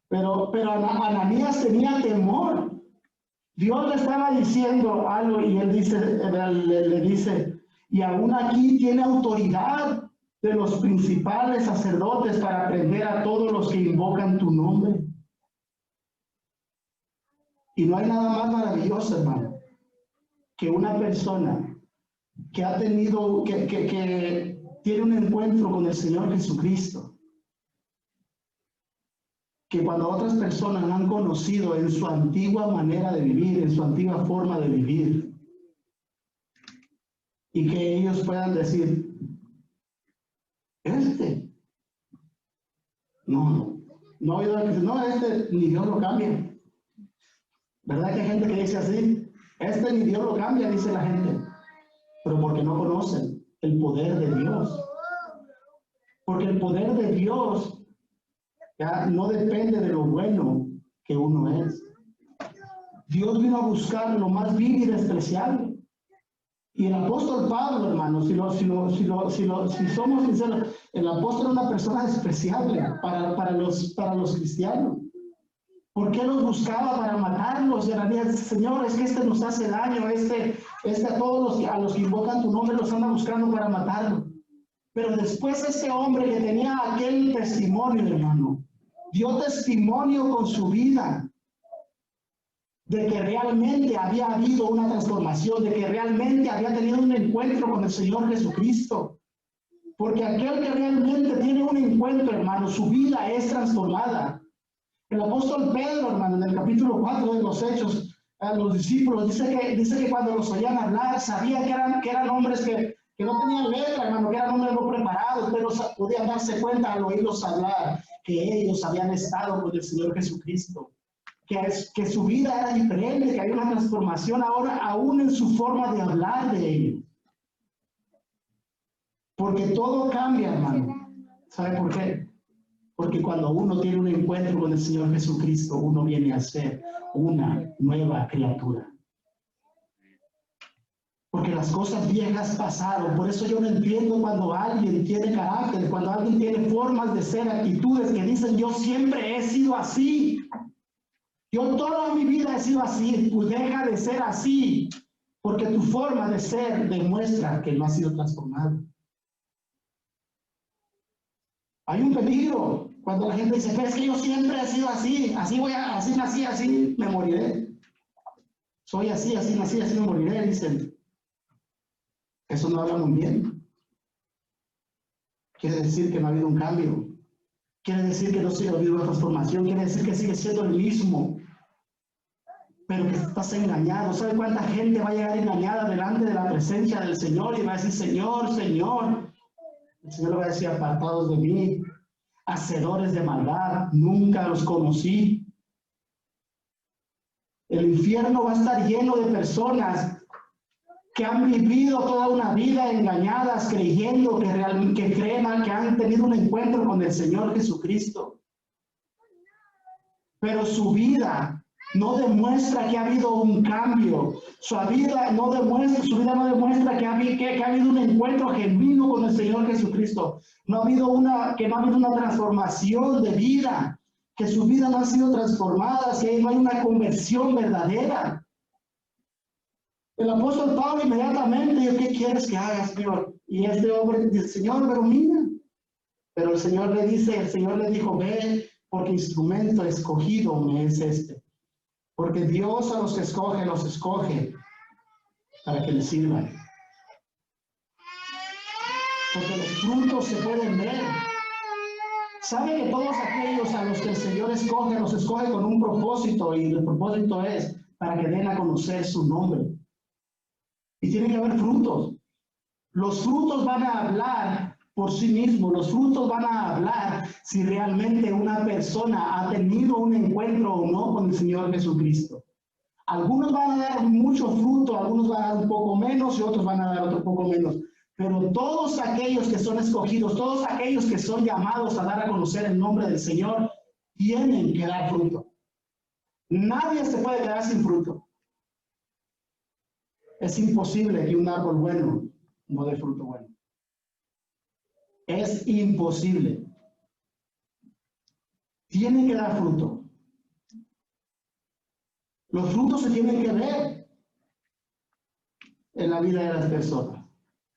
Pero Ananías tenía temor. Dios le estaba diciendo algo y él dice, le dice, y aún aquí tiene autoridad de los principales sacerdotes para prender a todos los que invocan tu nombre. Y no hay nada más maravilloso, hermano, que una persona que ha tenido, que tiene un encuentro con el Señor Jesucristo, que cuando otras personas han conocido en su antigua manera de vivir, en su antigua forma de vivir, y que ellos puedan decir, ni Dios lo cambia. ¿Verdad que hay gente que dice así? Ni Dios lo cambia, dice la gente, pero porque no conocen el poder de Dios. Porque el poder de Dios ya no depende de lo bueno que uno es. Dios vino a buscar lo más vil y despreciable. Y el apóstol Pablo, hermano, si somos sinceros, el apóstol es una persona despreciable para los cristianos. ¿Por qué los buscaba para matarlos? Señor, es que nos hace daño, a todos a los que invocan tu nombre los anda buscando para matarlos. Pero después este hombre que tenía aquel testimonio, hermano, dio testimonio con su vida de que realmente había habido una transformación, de que realmente había tenido un encuentro con el Señor Jesucristo. Porque aquel que realmente tiene un encuentro, hermano, su vida es transformada. El apóstol Pedro, hermano, en el capítulo 4 de los Hechos, a los discípulos, dice que cuando los oían hablar, sabían que eran hombres que no tenían letra, hermano, que eran hombres no preparados, pero podían darse cuenta al oírlos hablar que ellos habían estado con el Señor Jesucristo. Que su vida era diferente, que había una transformación ahora aún en su forma de hablar de ellos. Porque todo cambia, hermano. ¿Sabe por qué? Porque cuando uno tiene un encuentro con el Señor Jesucristo, uno viene a ser una nueva criatura. Porque las cosas viejas pasaron. Por eso yo no entiendo cuando alguien tiene carácter, cuando alguien tiene formas de ser, actitudes que dicen, yo siempre he sido así. Yo toda mi vida he sido así. Pues deja de ser así. Porque tu forma de ser demuestra que no ha sido transformado. Hay un peligro cuando la gente dice, pero es que yo siempre he sido así, así nací, así me moriré. Soy así nací, así me moriré, dicen. Eso no habla muy bien. Quiere decir que no ha habido un cambio. Quiere decir que no ha habido una transformación. Quiere decir que sigue siendo el mismo. Pero que estás engañado. ¿Sabe cuánta gente va a llegar engañada delante de la presencia del Señor y va a decir, Señor, Señor? El Señor le va a decir, apartados de mí, hacedores de maldad, nunca los conocí. El infierno va a estar lleno de personas que han vivido toda una vida engañadas, creyendo que han tenido un encuentro con el Señor Jesucristo. Pero su vida no demuestra que ha habido un cambio. Su vida no demuestra que ha habido un encuentro genuino con el Señor Jesucristo. No ha habido una transformación de vida, que su vida no ha sido transformada, que no hay una conversión verdadera. El apóstol Pablo inmediatamente dijo, ¿qué quieres que haga, Señor? Y este hombre dice, Señor, pero mira. Pero el Señor le dijo, ve, porque instrumento escogido me es este. Porque Dios a los que escoge, los escoge para que les sirvan. Porque los frutos se pueden ver. ¿Sabe que todos aquellos a los que el Señor escoge, los escoge con un propósito? Y el propósito es para que den a conocer su nombre. Y tiene que haber frutos. Los frutos van a hablar por sí mismos. Los frutos van a hablar si realmente una persona ha tenido un encuentro o no con el Señor Jesucristo. Algunos van a dar mucho fruto, algunos van a dar un poco menos y otros van a dar otro poco menos. Pero todos aquellos que son escogidos, todos aquellos que son llamados a dar a conocer el nombre del Señor, tienen que dar fruto. Nadie se puede quedar sin fruto. Es imposible que un árbol bueno no dé fruto bueno. Es imposible. Tiene que dar fruto. Los frutos se tienen que ver en la vida de las personas.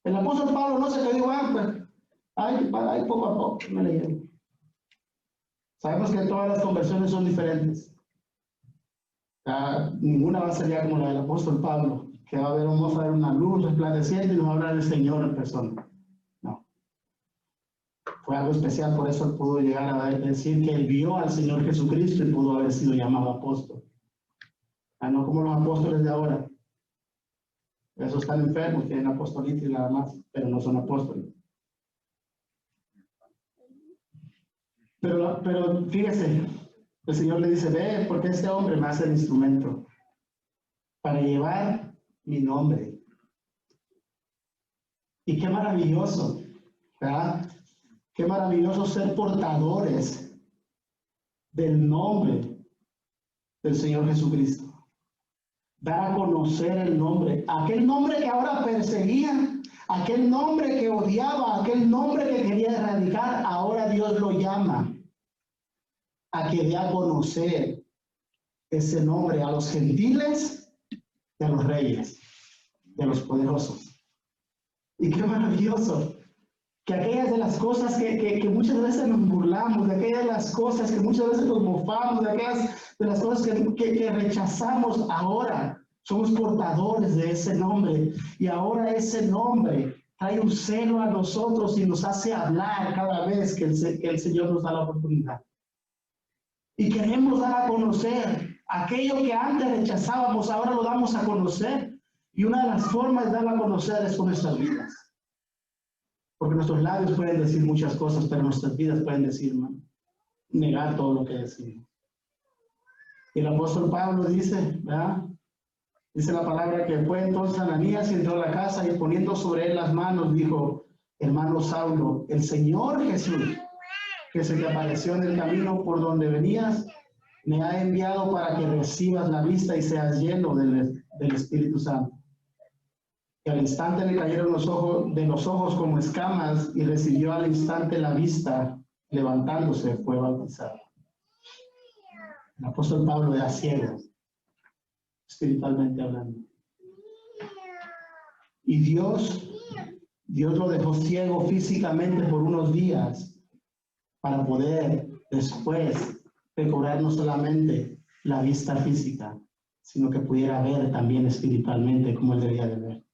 El apóstol Pablo no se le dijo, pues, ay, poco a poco me leyeron. Sabemos que todas las conversiones son diferentes. Ninguna va a ser ya como la del apóstol Pablo, que vamos a ver una luz resplandeciente y nos va a hablar el Señor en persona. No. Fue algo especial, por eso él pudo llegar a decir que él vio al Señor Jesucristo y pudo haber sido llamado apóstol. No como los apóstoles de ahora. Esos están enfermos, tienen apostolitis y nada más, pero no son apóstoles. Pero fíjese, el Señor le dice, ve, porque este hombre me hace el instrumento para llevar mi nombre. Y qué maravilloso, ¿verdad? Qué maravilloso ser portadores del nombre del Señor Jesucristo. Dar a conocer el nombre, aquel nombre que ahora perseguía, aquel nombre que odiaba, aquel nombre que quería erradicar, ahora Dios lo llama a que dé a conocer ese nombre a los gentiles y a los reyes, de los poderosos. Y qué maravilloso que aquellas de las cosas que muchas veces nos burlamos, de aquellas de las cosas que muchas veces nos mofamos, de aquellas de las cosas que rechazamos, ahora somos portadores de ese nombre. Y ahora ese nombre trae un celo a nosotros y nos hace hablar cada vez que el Señor nos da la oportunidad. Y queremos dar a conocer aquello que antes rechazábamos, ahora lo damos a conocer. Y una de las formas de darlo a conocer es con nuestras vidas. Porque nuestros labios pueden decir muchas cosas, pero nuestras vidas pueden decir, negar todo lo que decimos. Y el apóstol Pablo dice, ¿verdad? Dice la palabra que fue entonces Ananías y entró a la casa y poniendo sobre él las manos dijo, hermano Saulo, el Señor Jesús, que se te apareció en el camino por donde venías, me ha enviado para que recibas la vista y seas lleno del Espíritu Santo. Y al instante le cayeron de los ojos como escamas y recibió al instante la vista, levantándose fue bautizado. El apóstol Pablo era ciego, espiritualmente hablando. Y Dios lo dejó ciego físicamente por unos días para poder después recobrar no solamente la vista física, sino que pudiera ver también espiritualmente como él debía de ver.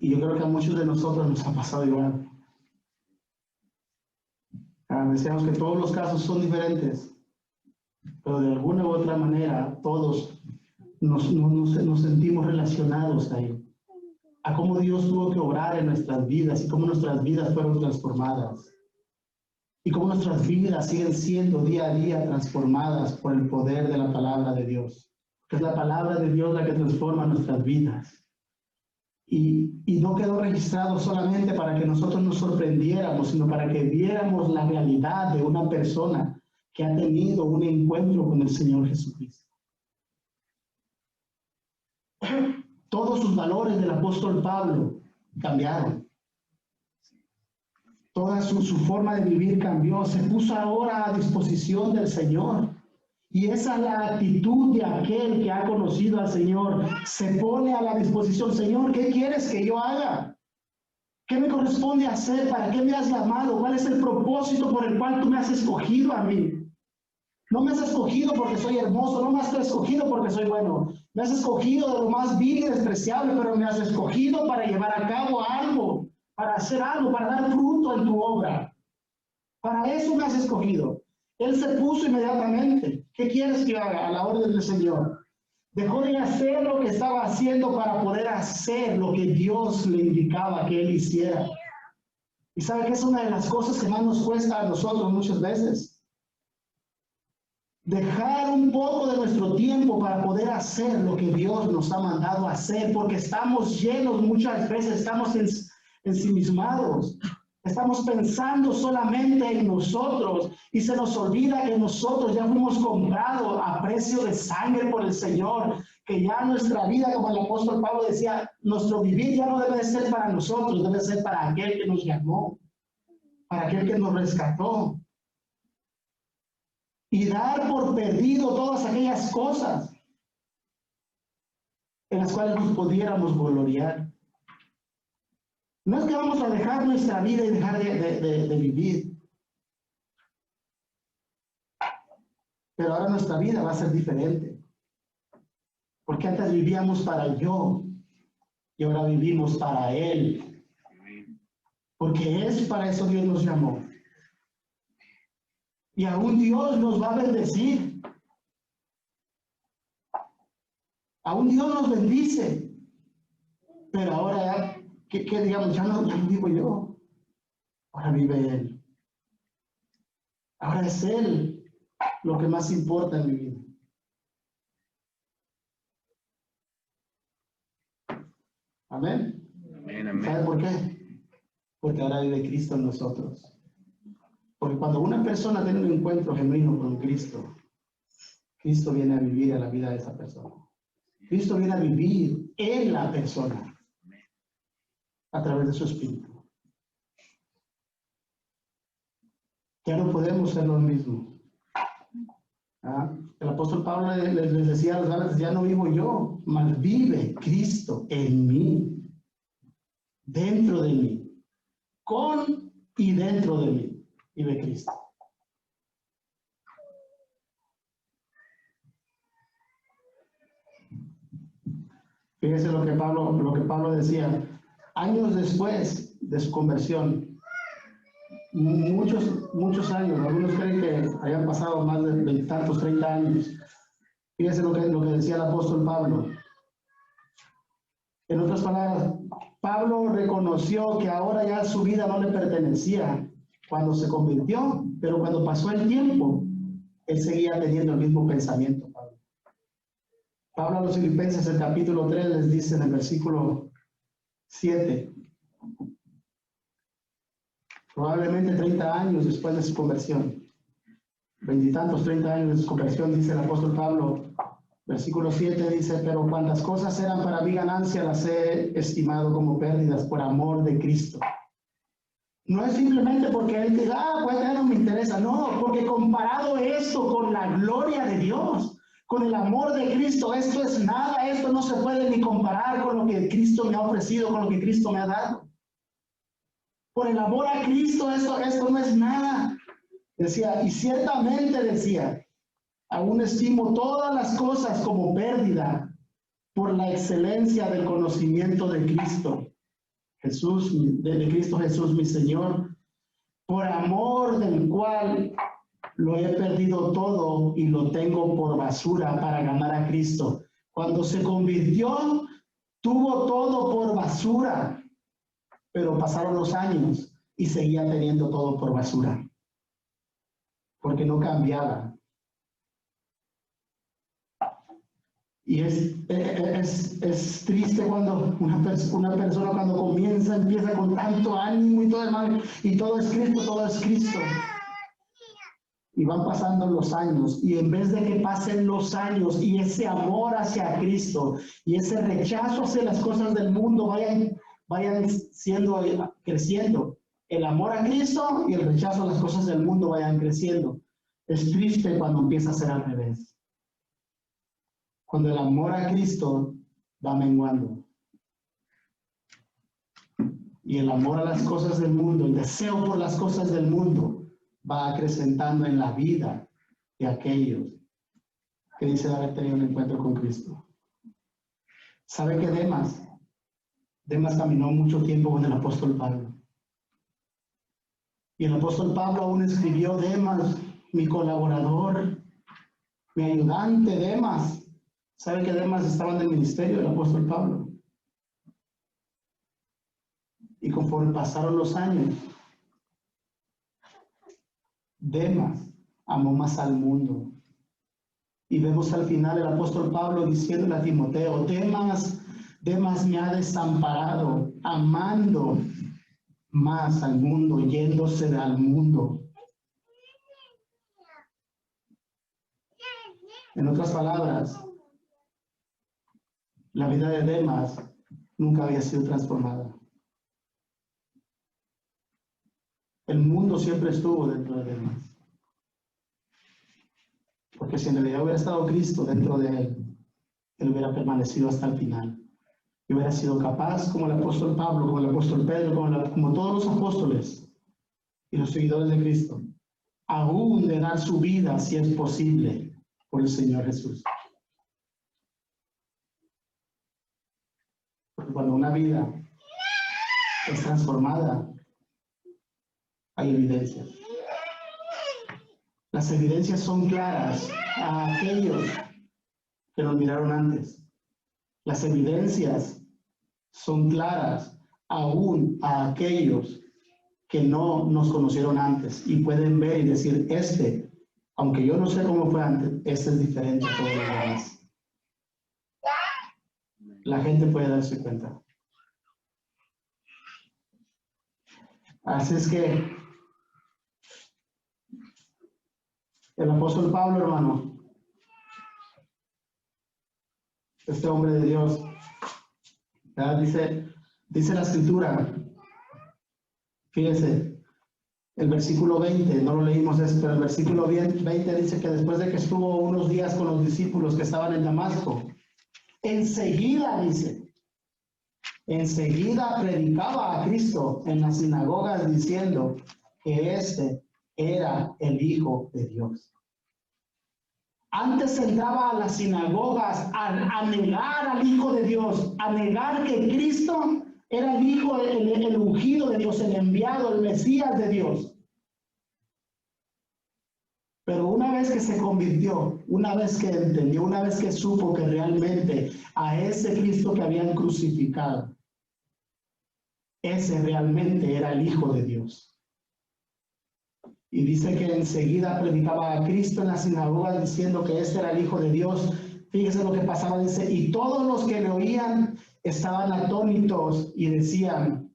Y yo creo que a muchos de nosotros nos ha pasado igual. Decíamos que todos los casos son diferentes, pero de alguna u otra manera todos nos sentimos relacionados ahí. A cómo Dios tuvo que obrar en nuestras vidas y cómo nuestras vidas fueron transformadas. Y cómo nuestras vidas siguen siendo día a día transformadas por el poder de la palabra de Dios. Que es la palabra de Dios la que transforma nuestras vidas. Y no quedó registrado solamente para que nosotros nos sorprendiéramos, sino para que viéramos la realidad de una persona que ha tenido un encuentro con el Señor Jesucristo. Todos sus valores del apóstol Pablo cambiaron. Toda su forma de vivir cambió. Se puso ahora a disposición del Señor. Y esa es la actitud de aquel que ha conocido al Señor. Se pone a la disposición. Señor, ¿qué quieres que yo haga? ¿Qué me corresponde hacer? ¿Para qué me has llamado? ¿Cuál es el propósito por el cual tú me has escogido a mí? No me has escogido porque soy hermoso, no me has escogido porque soy bueno. Me has escogido de lo más vil y despreciable, pero me has escogido para llevar a cabo algo, para hacer algo, para dar fruto en tu obra. Para eso me has escogido. Él se puso inmediatamente. ¿Qué quieres que haga? A la orden del Señor. Dejó de hacer lo que estaba haciendo para poder hacer lo que Dios le indicaba que él hiciera. Y sabe que es una de las cosas que más nos cuesta a nosotros muchas veces. Dejar un poco de nuestro tiempo para poder hacer lo que Dios nos ha mandado a hacer, porque estamos llenos muchas veces, estamos ensimismados. Estamos pensando solamente en nosotros y se nos olvida que nosotros ya fuimos comprados a precio de sangre por el Señor, que ya nuestra vida, como el apóstol Pablo decía, nuestro vivir ya no debe de ser para nosotros, debe ser para aquel que nos llamó, para aquel que nos rescató. Y dar por perdido todas aquellas cosas en las cuales nos pudiéramos gloriar. No es que vamos a dejar nuestra vida y dejar de vivir. Pero ahora nuestra vida va a ser diferente. Porque antes vivíamos para yo y ahora vivimos para Él. Porque es para eso Dios nos llamó. Y aún Dios nos va a bendecir. Aún Dios nos bendice. Pero ahora, ¿qué digamos? Ya no vivo yo. Ahora vive Él. Ahora es Él lo que más importa en mi vida. Amén. Amén, amén. ¿Sabe por qué? Porque ahora vive Cristo en nosotros. Porque cuando una persona tiene un encuentro genuino con Cristo, Cristo viene a vivir en la vida de esa persona. Cristo viene a vivir en la persona a través de su espíritu. Ya no podemos ser lo mismo. El apóstol Pablo les decía a los gálatas, ya no vivo yo, mas vive Cristo en mí, dentro de mí, con y dentro de mí, vive Cristo. Fíjese lo que Pablo decía, años después de su conversión, muchos años, algunos creen que hayan pasado más de 20 tantos, 30 años. Fíjese lo que decía el apóstol Pablo. En otras palabras, Pablo reconoció que ahora ya su vida no le pertenecía cuando se convirtió, pero cuando pasó el tiempo, él seguía teniendo el mismo pensamiento. Pablo a los Filipenses, el capítulo 3, les dice en el versículo 7, probablemente 30 años después de su conversión, 20 y tantos, 30 años de su conversión, dice el apóstol Pablo, versículo 7 dice, pero cuantas cosas eran para mi ganancia, las he estimado como pérdidas por amor de Cristo. No es simplemente porque él diga, pues ya no me interesa, no, porque comparado esto con la gloria de Dios, con el amor de Cristo, esto es nada, esto no se puede ni comparar con lo que Cristo me ha ofrecido, con lo que Cristo me ha dado. Por el amor a Cristo, esto no es nada. Decía, y ciertamente decía, aún estimo todas las cosas como pérdida por la excelencia del conocimiento de Cristo Jesús, de Cristo Jesús, mi Señor, por amor del cual lo he perdido todo y lo tengo por basura para ganar a Cristo. Cuando se convirtió, tuvo todo por basura, pero pasaron los años y seguía teniendo todo por basura, porque no cambiaba. Y es triste cuando una persona cuando empieza con tanto ánimo y todo demás, y todo es Cristo, todo es Cristo. Y van pasando los años, y en vez de que pasen los años y ese amor hacia Cristo y ese rechazo hacia las cosas del mundo vayan creciendo, el amor a Cristo y el rechazo a las cosas del mundo vayan creciendo. Es triste cuando empieza a ser al revés. Cuando el amor a Cristo va menguando. Y el amor a las cosas del mundo, el deseo por las cosas del mundo, va acrecentando en la vida de aquellos que dicen haber tenido un encuentro con Cristo. ¿Sabe que Demas caminó mucho tiempo con el apóstol Pablo? Y el apóstol Pablo aún escribió, Demas, mi colaborador, mi ayudante, Demas. ¿Sabe que Demas estaba en el ministerio del apóstol Pablo? Y conforme pasaron los años, Demas amó más al mundo. Y vemos al final el apóstol Pablo diciéndole a Timoteo, Demas me ha desamparado, amando más al mundo, yéndose al mundo. En otras palabras, la vida de Demas nunca había sido transformada. El mundo siempre estuvo dentro de Demas. Porque si en realidad hubiera estado Cristo dentro de él, él hubiera permanecido hasta el final. Y hubiera sido capaz, como el apóstol Pablo, como el apóstol Pedro, como todos los apóstoles y los seguidores de Cristo, aún de dar su vida, si es posible, por el Señor Jesús. Porque cuando una vida es transformada, hay evidencias. Las evidencias son claras a aquellos que nos miraron antes. Las evidencias son claras aún a aquellos que no nos conocieron antes y pueden ver y decir, aunque yo no sé cómo fue antes, es diferente a todos los demás. La gente puede darse cuenta. Así es que el apóstol Pablo, hermano, este hombre de Dios, dice la escritura, fíjense, el versículo 20, no lo leímos eso, pero el versículo 20 dice que después de que estuvo unos días con los discípulos que estaban en Damasco, enseguida predicaba a Cristo en las sinagogas diciendo que era el Hijo de Dios. Antes entraba a las sinagogas a negar al Hijo de Dios, a negar que Cristo era el Hijo, el ungido de Dios, el enviado, el Mesías de Dios. Pero una vez que se convirtió, una vez que entendió, una vez que supo que realmente a ese Cristo que habían crucificado, ese realmente era el Hijo de Dios. Y dice que enseguida predicaba a Cristo en la sinagoga diciendo que era el Hijo de Dios. Fíjese lo que pasaba, dice, y todos los que le oían estaban atónitos y decían,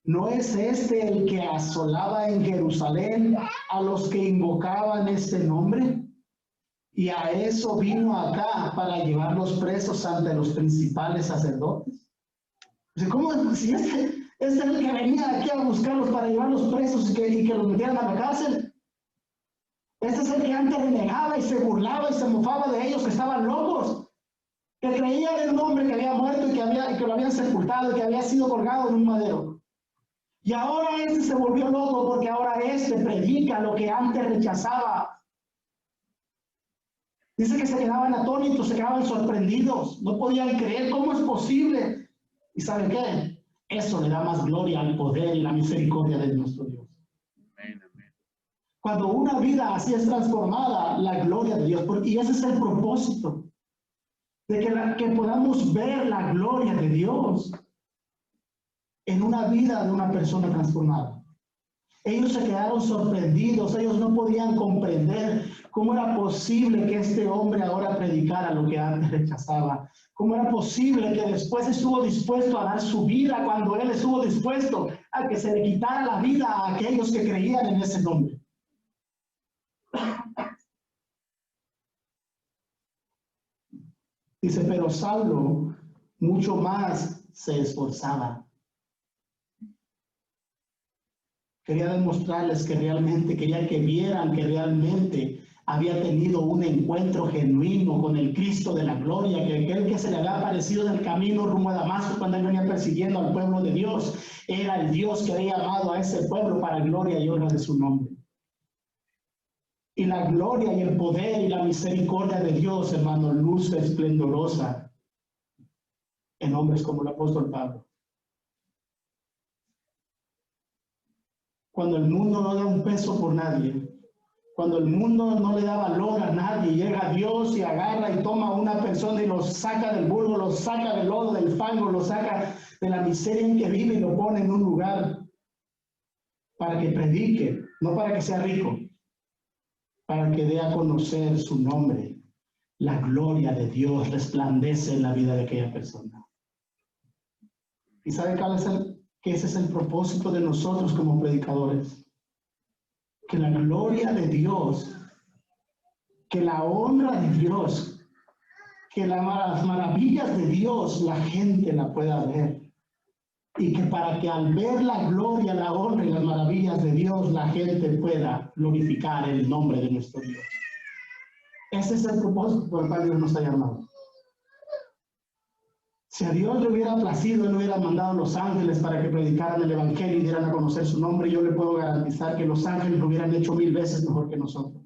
¿no es este el que asolaba en Jerusalén a los que invocaban este nombre? Y a eso vino acá para llevarlos presos ante los principales sacerdotes. ¿Cómo? Si este es el que venía aquí a buscarlos para llevarlos presos y que los metieran a la cárcel. Este es el que antes renegaba y se burlaba y se mofaba de ellos que estaban locos, que creían en un hombre que había muerto y que lo habían sepultado y que había sido colgado en un madero. Y ahora se volvió loco porque ahora predica lo que antes rechazaba. Dice que se quedaban atónitos, se quedaban sorprendidos, no podían creer cómo es posible. ¿Y saben qué? Eso le da más gloria al poder y la misericordia de nuestro Dios. Amén, amén. Cuando una vida así es transformada, la gloria de Dios, y ese es el propósito, de que podamos ver la gloria de Dios en una vida de una persona transformada. Ellos se quedaron sorprendidos, ellos no podían comprender cómo era posible que este hombre ahora predicara lo que antes rechazaba. Cómo era posible que después estuvo dispuesto a dar su vida cuando él estuvo dispuesto a que se le quitara la vida a aquellos que creían en ese nombre. Dice, pero Saulo mucho más se esforzaba. Quería demostrarles que realmente, quería que vieran que realmente había tenido un encuentro genuino con el Cristo de la gloria, que aquel que se le había aparecido en el camino rumbo a Damasco cuando él venía persiguiendo al pueblo de Dios, era el Dios que había amado a ese pueblo para gloria y honra de su nombre. Y la gloria y el poder y la misericordia de Dios, hermano, luce esplendorosa en hombres como el apóstol Pablo. Cuando el mundo no da un peso por nadie, cuando el mundo no le da valor a nadie, llega Dios y agarra y toma a una persona y lo saca del burgo, lo saca del lodo, del fango, lo saca de la miseria en que vive y lo pone en un lugar para que predique, no para que sea rico, para que dé a conocer su nombre. La gloria de Dios resplandece en la vida de aquella persona. ¿Y sabe que ese es el propósito de nosotros como predicadores? Que la gloria de Dios, que la honra de Dios, que las maravillas de Dios la gente la pueda ver. Y que para que al ver la gloria, la honra y las maravillas de Dios, la gente pueda glorificar el nombre de nuestro Dios. Ese es el propósito por el cual Dios nos ha llamado. Si a Dios le hubiera placido, Él hubiera mandado a los ángeles para que predicaran el Evangelio y dieran a conocer su nombre. Yo le puedo garantizar que los ángeles lo hubieran hecho 1000 veces mejor que nosotros.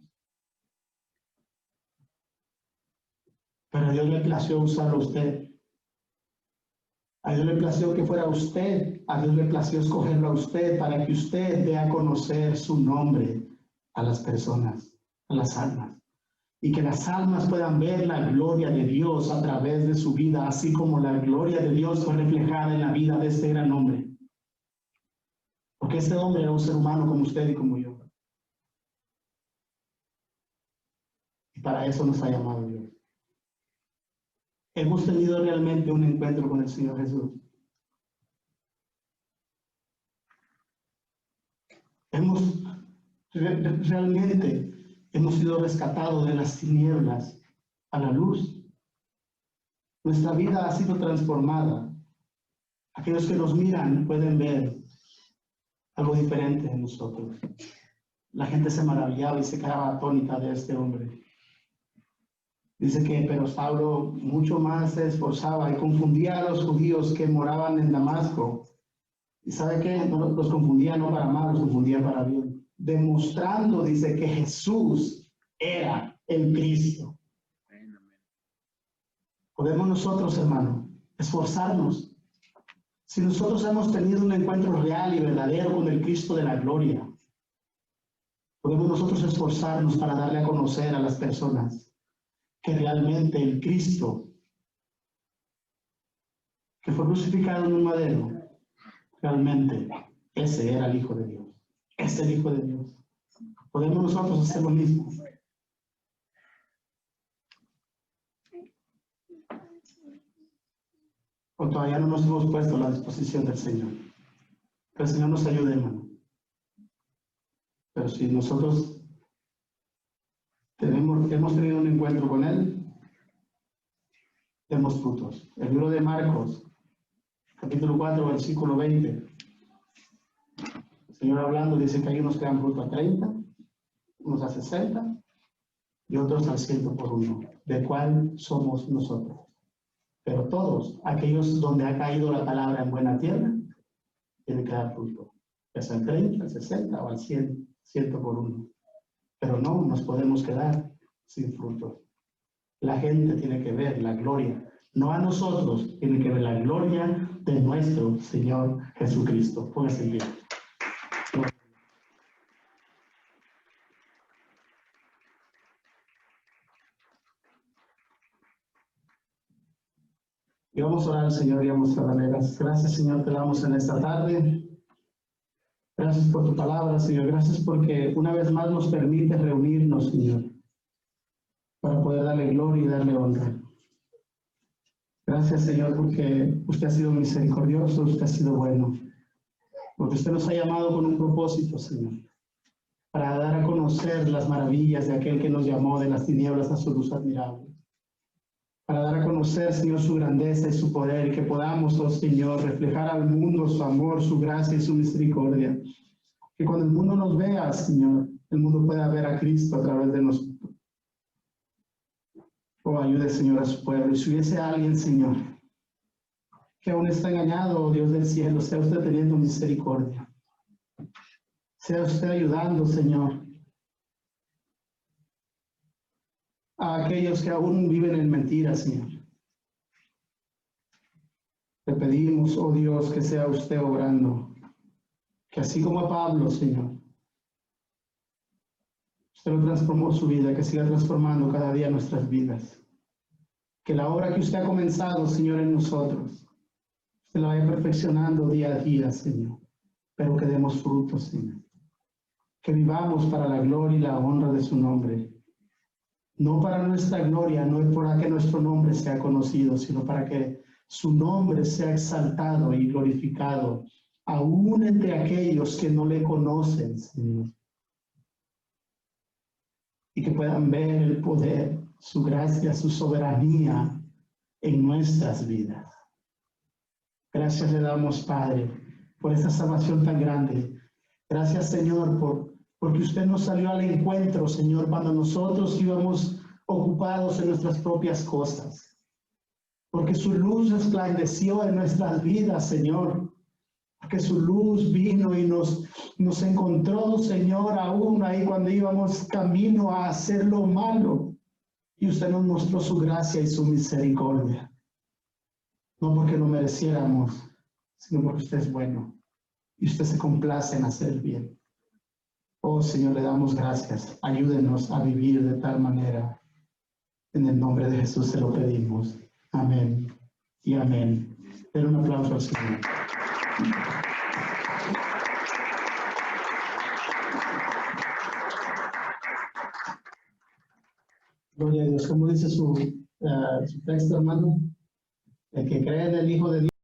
Pero a Dios le plació usarlo a usted. A Dios le plació que fuera usted. A Dios le plació escogerlo a usted para que usted dé a conocer su nombre a las personas, a las almas. Y que las almas puedan ver la gloria de Dios a través de su vida, así como la gloria de Dios fue reflejada en la vida de este gran hombre. Porque este hombre era un ser humano como usted y como yo. Y para eso nos ha llamado Dios. Hemos tenido realmente un encuentro con el Señor Jesús. Realmente hemos sido rescatados de las tinieblas a la luz. Nuestra vida ha sido transformada. Aquellos que nos miran pueden ver algo diferente en nosotros. La gente se maravillaba y se quedaba atónita de este hombre. Dice que, pero Saulo mucho más se esforzaba y confundía a los judíos que moraban en Damasco. ¿Y sabe qué? No, los confundía no para mal, los confundía para bien. Demostrando, dice, que Jesús era el Cristo. Podemos nosotros, hermano, esforzarnos. Si nosotros hemos tenido un encuentro real y verdadero con el Cristo de la gloria, podemos nosotros esforzarnos para darle a conocer a las personas que realmente el Cristo, que fue crucificado en un madero, realmente ese era el Hijo de Dios. Es el Hijo de Dios. Podemos nosotros hacer lo mismo. O todavía no nos hemos puesto a la disposición del Señor. Que el Señor nos ayude, hermano. Pero si nosotros hemos tenido un encuentro con Él, demos frutos. El libro de Marcos, capítulo 4, versículo 20. El Señor hablando dice que hay unos que dan fruto a 30, unos a 60 y otros al 100 por uno. ¿De cuál somos nosotros? Pero todos, aquellos donde ha caído la palabra en buena tierra, tienen que dar fruto. Ya sea al 30, al 60 o al 100 por uno. Pero no nos podemos quedar sin fruto. La gente tiene que ver la gloria, no a nosotros, tiene que ver la gloria de nuestro Señor Jesucristo. Póngase en pie. Y vamos a orar al Señor y vamos a darle gracias. Gracias, Señor, te damos en esta tarde. Gracias por tu palabra, Señor. Gracias porque una vez más nos permite reunirnos, Señor, para poder darle gloria y darle honra. Gracias, Señor, porque usted ha sido misericordioso, usted ha sido bueno. Porque usted nos ha llamado con un propósito, Señor, para dar a conocer las maravillas de aquel que nos llamó de las tinieblas a su luz admirable. Para dar a conocer, Señor, su grandeza y su poder, y que podamos, oh Señor, reflejar al mundo su amor, su gracia y su misericordia. Que cuando el mundo nos vea, Señor, el mundo pueda ver a Cristo a través de nosotros. Oh, ayude, Señor, a su pueblo. Y si hubiese alguien, Señor, que aún está engañado, oh Dios del cielo, sea usted teniendo misericordia. Sea usted ayudando, Señor, a aquellos que aún viven en mentiras, Señor. Te pedimos, oh Dios, que sea usted obrando, que así como a Pablo, Señor, usted lo transformó su vida, que siga transformando cada día nuestras vidas. Que la obra que usted ha comenzado, Señor, en nosotros, usted la vaya perfeccionando día a día, Señor, pero que demos frutos, Señor. Que vivamos para la gloria y la honra de su nombre. No para nuestra gloria, no para que nuestro nombre sea conocido, sino para que su nombre sea exaltado y glorificado, aún entre aquellos que no le conocen, Señor. Y que puedan ver el poder, su gracia, su soberanía en nuestras vidas. Gracias le damos, Padre, por esta salvación tan grande. Gracias, Señor, porque usted nos salió al encuentro, Señor, cuando nosotros íbamos ocupados en nuestras propias cosas. porque su luz resplandeció en nuestras vidas, Señor. Porque su luz vino y nos encontró, Señor, aún ahí cuando íbamos camino a hacer lo malo. Y usted nos mostró su gracia y su misericordia. No porque lo mereciéramos, sino porque usted es bueno. Y usted se complace en hacer el bien. Oh, Señor, le damos gracias. Ayúdenos a vivir de tal manera. En el nombre de Jesús se lo pedimos. Amén y amén. Den un aplauso al Señor. Gloria a Dios. ¿Cómo dice su texto, hermano? El que cree en el Hijo de Dios.